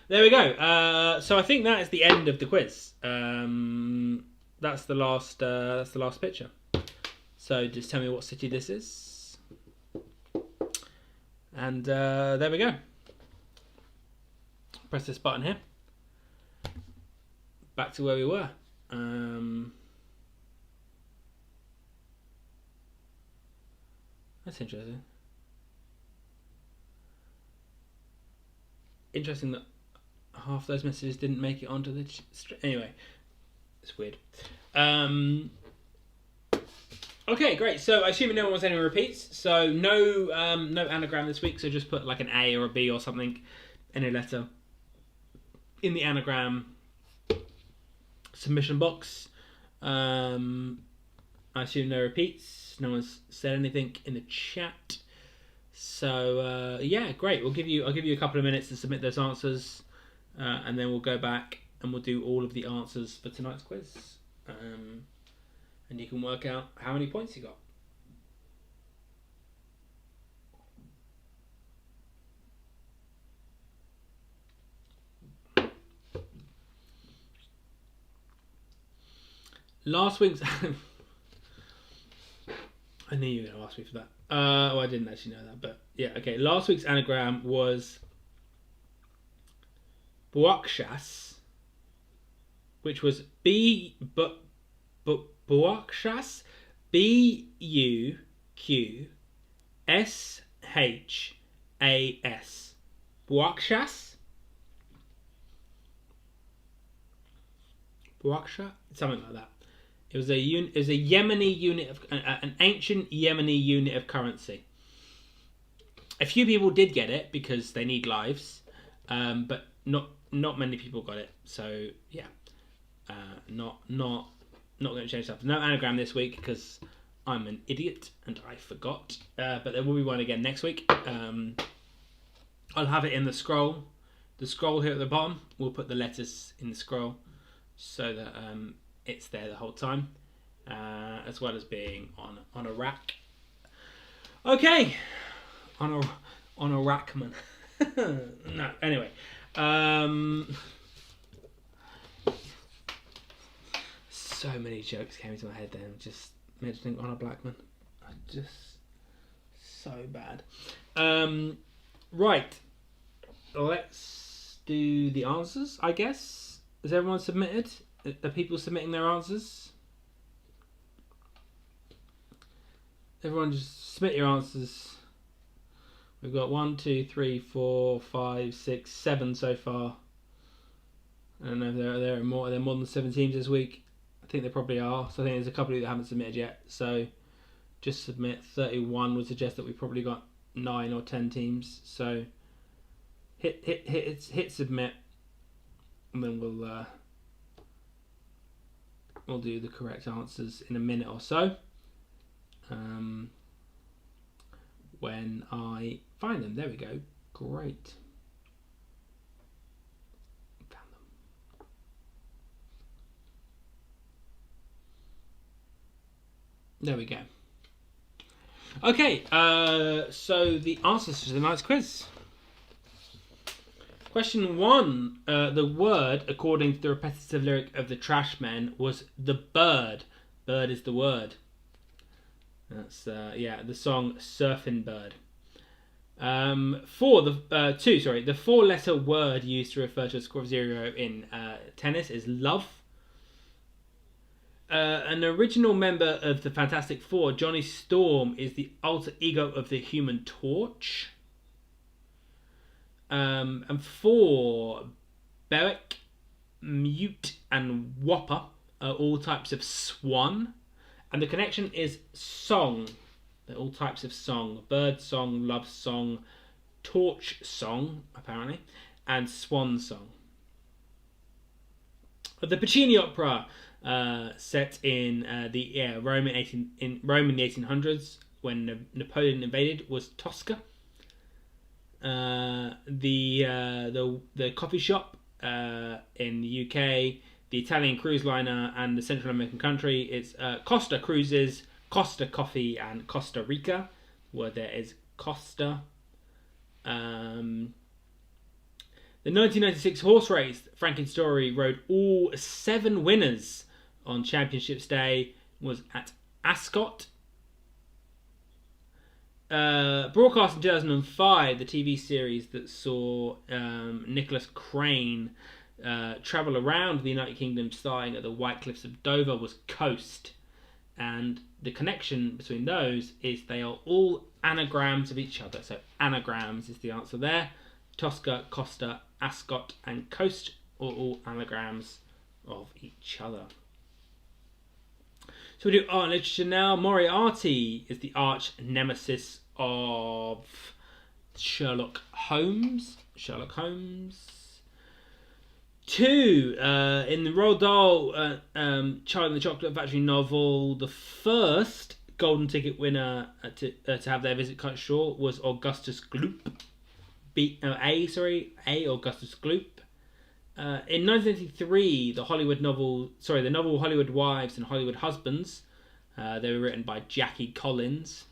There we go. So I think that is the end of the quiz. That's the last picture. So just tell me what city this is, and there we go. Press this button here. Back to where we were. That's interesting. Interesting that half those messages didn't make it onto the anyway, it's weird. Okay, great. So I assume no one wants any repeats. So no anagram this week. So just put like an A or a B or something in a letter in the anagram submission box. I assume no repeats. No one's said anything in the chat. So yeah, great. I'll give you a couple of minutes to submit those answers. And then we'll go back and we'll do all of the answers for tonight's quiz. And you can work out how many points you got. Last week's... I knew you were going to ask me for that. I didn't actually know that, but yeah, okay. Last week's anagram was Buakshas, which was Buakshas, Buqshas. Buakshas? Buaksha? Something like that. It was a Yemeni unit of an ancient Yemeni unit of currency. A few people did get it because they need lives, but not many people got it. So yeah, not going to change stuff. No anagram this week because I'm an idiot and I forgot. But there will be one again next week. I'll have it in the scroll. The scroll here at the bottom. We'll put the letters in the scroll so that it's there the whole time, as well as being on a rack. Okay, on a rackman. No, anyway. So many jokes came into my head then, just mentioning on a Blackman. Just so bad. Right, let's do the answers, I guess. Has everyone submitted? Are people submitting their answers? Everyone just submit your answers. We've got 1, 2, 3, 4, 5, 6, 7 so far. I don't know if there are more than 7 teams this week. I think there probably are. So I think there's a couple of you that haven't submitted yet. So just submit. 31 would suggest that we've probably got 9 or 10 teams. So hit submit, and then we'll do the correct answers in a minute or so. When I find them. There we go. Great. Found them. There we go. Okay, so the answers to tonight's quiz. Question 1. The word, according to the repetitive lyric of the Trashmen, was the bird. Bird is the word. That's the song "Surfin' Bird." The 4-letter word used to refer to a score of 0 in tennis is love. An original member of the Fantastic Four, Johnny Storm, is the alter ego of the Human Torch. And 4, Berwick, Mute, and Whopper are all types of swan. And the connection is song. They're all types of song. Bird song, love song, torch song, apparently, and swan song. The Puccini opera, set in Rome in the 1800s when Napoleon invaded, was Tosca. The coffee shop in the UK, the Italian cruise liner, and the Central American country, it's Costa Cruises, Costa Coffee, and Costa Rica. Word there is Costa. The 1996 horse race, Frankenstory rode all 7 winners on Championships Day, was at Ascot. Broadcast in 2005, the TV series that saw Nicholas Crane travel around the United Kingdom starring at the White Cliffs of Dover was Coast. And the connection between those is they are all anagrams of each other. So anagrams is the answer there. Tosca, Costa, Ascot, and Coast are all anagrams of each other. So we do art and literature now. Moriarty is the arch nemesis of Sherlock Holmes. 2, in the Roald Dahl Charlie and the Chocolate Factory novel, the first golden ticket winner to have their visit cut short was Augustus Gloop. Augustus Gloop. In 1983, the novel Hollywood Wives and Hollywood Husbands, they were written by Jackie Collins.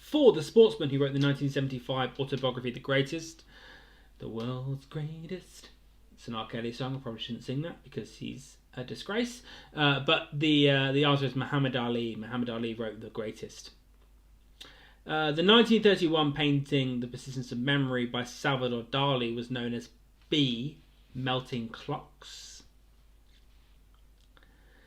4, the sportsman who wrote the 1975 autobiography The Greatest, the world's greatest. It's an R. Kelly song. I probably shouldn't sing that because he's a disgrace. But the answer is Muhammad Ali. Muhammad Ali wrote The Greatest. The 1931 painting The Persistence of Memory by Salvador Dali was known as B, Melting Clocks.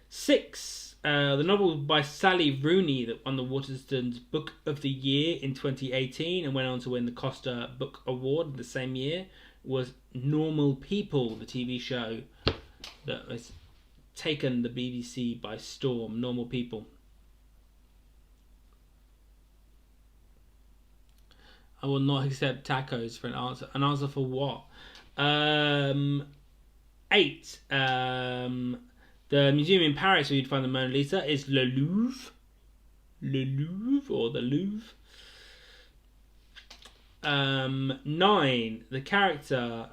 6, the novel by Sally Rooney that won the Waterston's Book of the Year in 2018 and went on to win the Costa Book Award the same year was Normal People, the TV show that has taken the BBC by storm. Normal People. I will not accept tacos for an answer. An answer for what? 8. The museum in Paris where you'd find the Mona Lisa is Le Louvre. Le Louvre or the Louvre. 9. The character,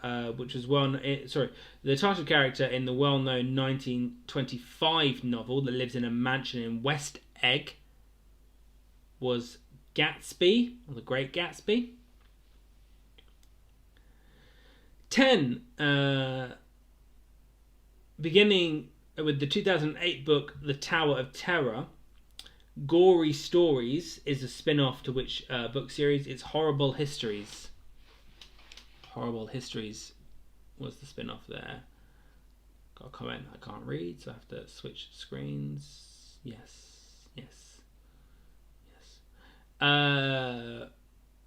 the title character in the well-known 1925 novel that lives in a mansion in West Egg was Gatsby, or the Great Gatsby. 10. Beginning with the 2008 book The Tower of Terror, Gory Stories is a spin-off to which book series? It's Horrible Histories. Horrible Histories was the spin-off there. Got a comment I can't read, so I have to switch screens. Yes.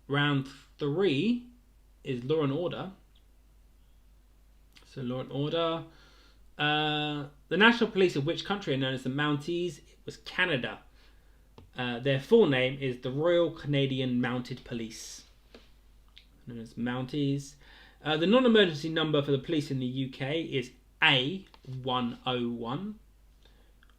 Round 3 is Law and Order. So Law and Order. The national police of which country are known as the Mounties? It was Canada. Their full name is the Royal Canadian Mounted Police, known as Mounties. The non-emergency number for the police in the UK is A101.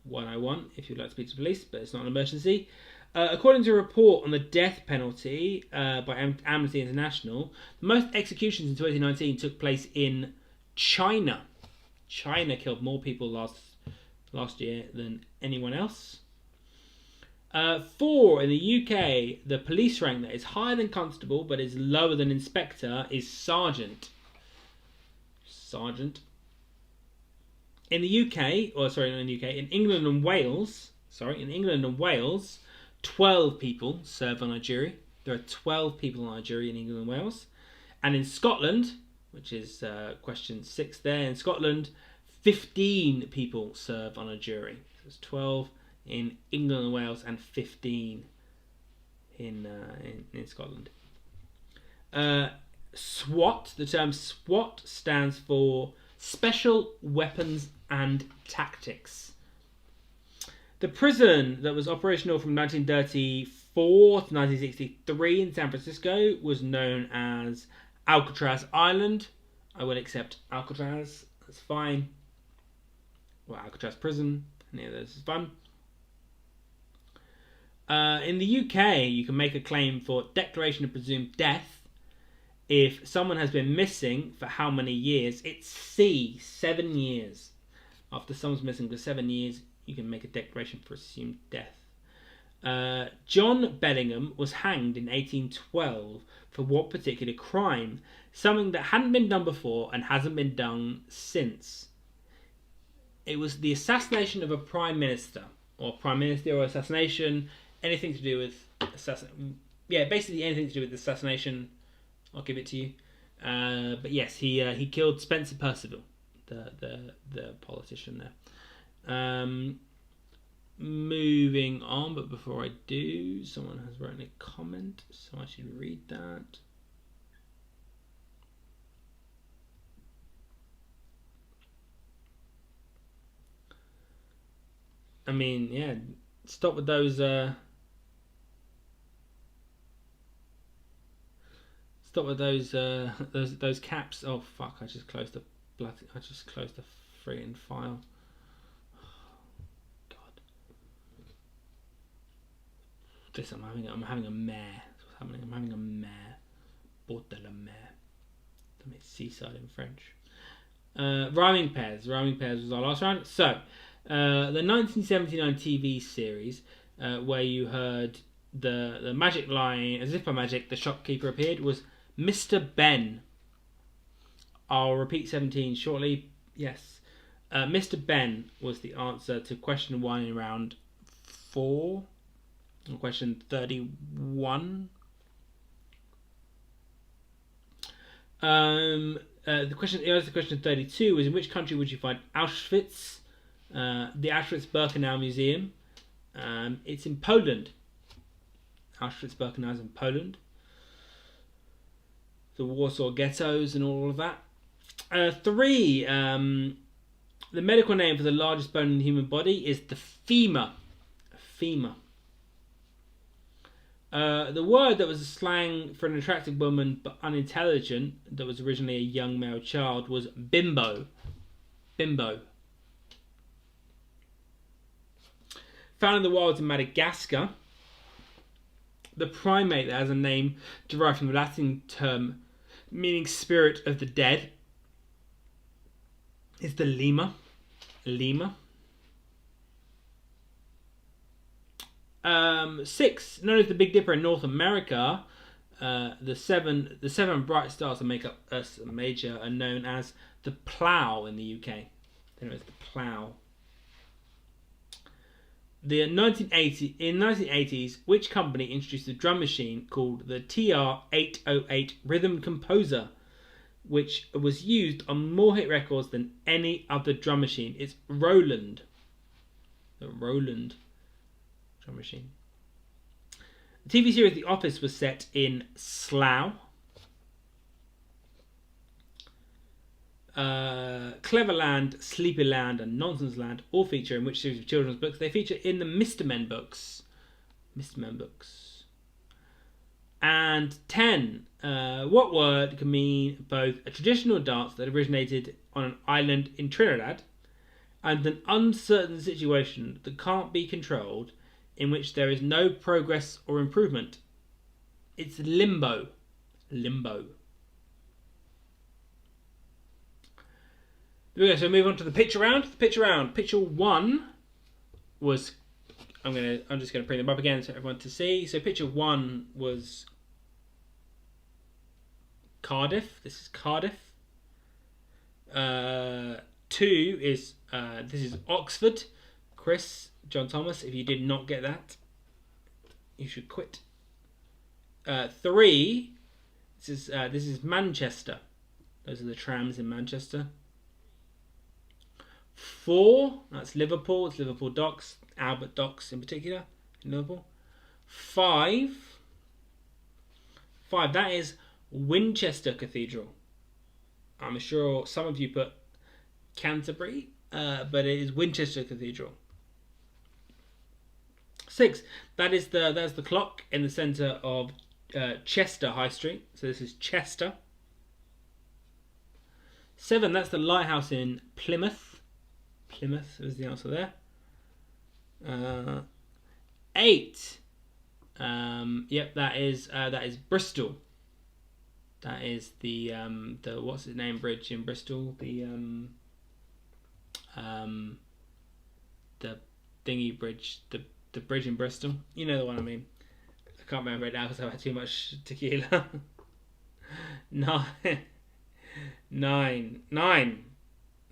101 if you'd like to speak to the police, but it's not an emergency. According to a report on the death penalty by Amnesty International, the most executions in 2019 took place in China. China killed more people last last year than anyone else. 4, in the UK, the police rank that is higher than constable but is lower than inspector is sergeant. Sergeant. In the UK, in England and Wales, 12 people serve on a jury. There are 12 people on a jury in England and Wales. And in Scotland, which is question 6 there, in Scotland, 15 people serve on a jury. So it's 12 in England and Wales and 15 in Scotland. SWAT, the term SWAT stands for Special Weapons and Tactics. The prison that was operational from 1934 to 1963 in San Francisco was known as Alcatraz Island. I will accept Alcatraz. That's fine. Well, Alcatraz Prison. Yeah, this is fun. In the UK, you can make a claim for declaration of presumed death if someone has been missing for how many years. It's C, 7 years. After someone's missing for 7 years, you can make a declaration for assumed death. John Bellingham was hanged in 1812 for what particular crime? Something that hadn't been done before and hasn't been done since. It was the assassination of a prime minister, or prime ministerial assassination, anything to do with basically anything to do with assassination. I'll give it to you. But yes, he killed Spencer Perceval, the politician there. Moving on, but before I do, someone has written a comment, so I should read that. I mean, yeah, stop with those. Stop with those caps. Oh fuck! I just closed the freaking file. God, this I'm having a mare. That's what's happening. I'm having a mare. Bord de la mer. I mean seaside in French. Rhyming pairs. Rhyming pairs was our last round. So, the 1979 TV series where you heard the magic line, as if by magic, the shopkeeper appeared, was Mr. Ben. I'll repeat 17 shortly. Yes. Mr. Ben was the answer to question 1 in round 4. Or question 31. The question 32 was, in which country would you find Auschwitz? The Auschwitz-Birkenau Museum. It's in Poland. Auschwitz-Birkenau is in Poland. The Warsaw ghettos and all of that. 3. The medical name for the largest bone in the human body is the femur. Femur. The word that was a slang for an attractive woman but unintelligent, that was originally a young male child, was bimbo. Bimbo. Found in the wilds in Madagascar. The primate that has a name derived from the Latin term meaning spirit of the dead is the lemur. Lemur. 6. Known as the Big Dipper in North America, the seven bright stars that make up Ursa Major are known as the Plough in the UK. They're known as the Plough. In 1980s, which company introduced a drum machine called the TR-808 Rhythm Composer, which was used on more hit records than any other drum machine? It's Roland. The Roland drum machine. The TV series The Office was set in Slough. Cleverland, Sleepyland and Nonsenseland all feature in which series of children's books? They feature in the Mr. Men books. Mr. Men books. And 10. What word can mean both a traditional dance that originated on an island in Trinidad and an uncertain situation that can't be controlled, in which there is no progress or improvement? It's limbo. Limbo. There we go. So move on to the picture round. The picture round. Picture 1 was. I'm just gonna bring them up again so everyone to see. So picture 1 was Cardiff. This is Cardiff. 2 is this is Oxford. Chris, John Thomas. If you did not get that, you should quit. 3. This is Manchester. Those are the trams in Manchester. 4. That's Liverpool. It's Liverpool Docks. Albert Docks in particular in Liverpool. 5. That is Winchester Cathedral. I'm sure some of you put Canterbury, but it is Winchester Cathedral. 6. That's the clock in the centre of Chester High Street. So this is Chester. 7. That's the lighthouse in Plymouth. Plymouth is the answer there. 8. Yep, that is Bristol. That is the what's its name bridge in Bristol? The thingy bridge, the bridge in Bristol. You know the one I mean. I can't remember it now because I've had too much tequila. 9.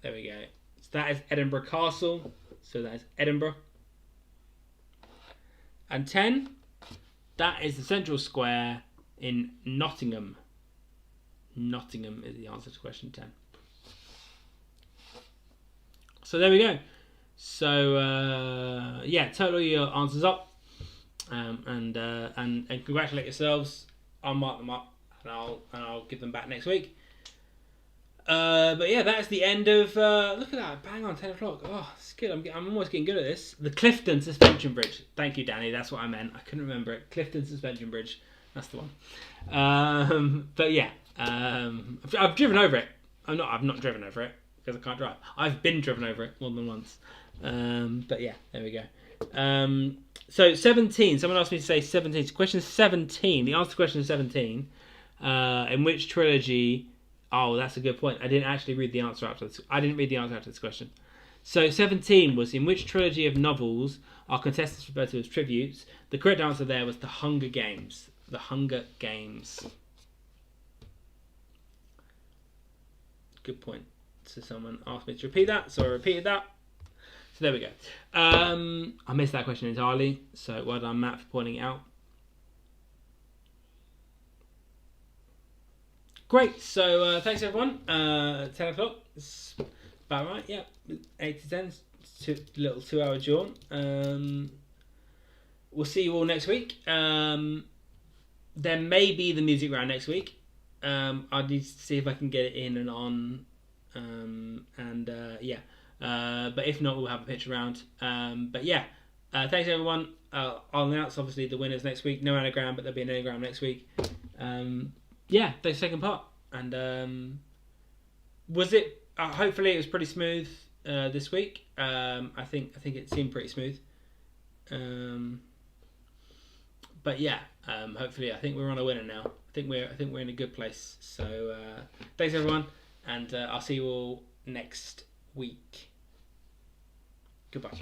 There we go. So that is Edinburgh Castle. So that is Edinburgh. And 10. That is the Central Square in Nottingham. Nottingham is the answer to question 10. So there we go. So yeah, total your answers up, and congratulate yourselves. I'll mark them up and I'll give them back next week. But yeah, that's the end of. Look at that, bang on 10 o'clock. Oh, it's good. I'm almost getting good at this. The Clifton Suspension Bridge. Thank you, Danny. That's what I meant. I couldn't remember it. Clifton Suspension Bridge. That's the one. But yeah, I've driven over it. I've not driven over it because I can't drive. I've been driven over it more than once. But yeah, there we go. So 17. Someone asked me to say 17. So question 17. The answer to question 17. In which trilogy? Oh, that's a good point. I didn't actually read the answer after this. I didn't read the answer after this question. So 17 was, in which trilogy of novels are contestants referred to as tributes? The correct answer there was The Hunger Games. The Hunger Games. Good point. So someone asked me to repeat that, so I repeated that. So there we go. I missed that question entirely, so well done, Matt, for pointing it out. Great, so thanks everyone. 10 o'clock, it's about right, yeah. 8 to 10, a little 2-hour jaunt. We'll see you all next week. There may be the music round next week. I need to see if I can get it in and on. Yeah. But if not, we'll have a picture round. But yeah, thanks everyone. I'll announce obviously the winners next week. No anagram, but there'll be an anagram next week. Yeah, thanks for taking part. And was it? Hopefully, it was pretty smooth this week. I think it seemed pretty smooth. But yeah, hopefully, I think we're on a winner now. I think we're in a good place. So thanks everyone, and I'll see you all next week. Goodbye.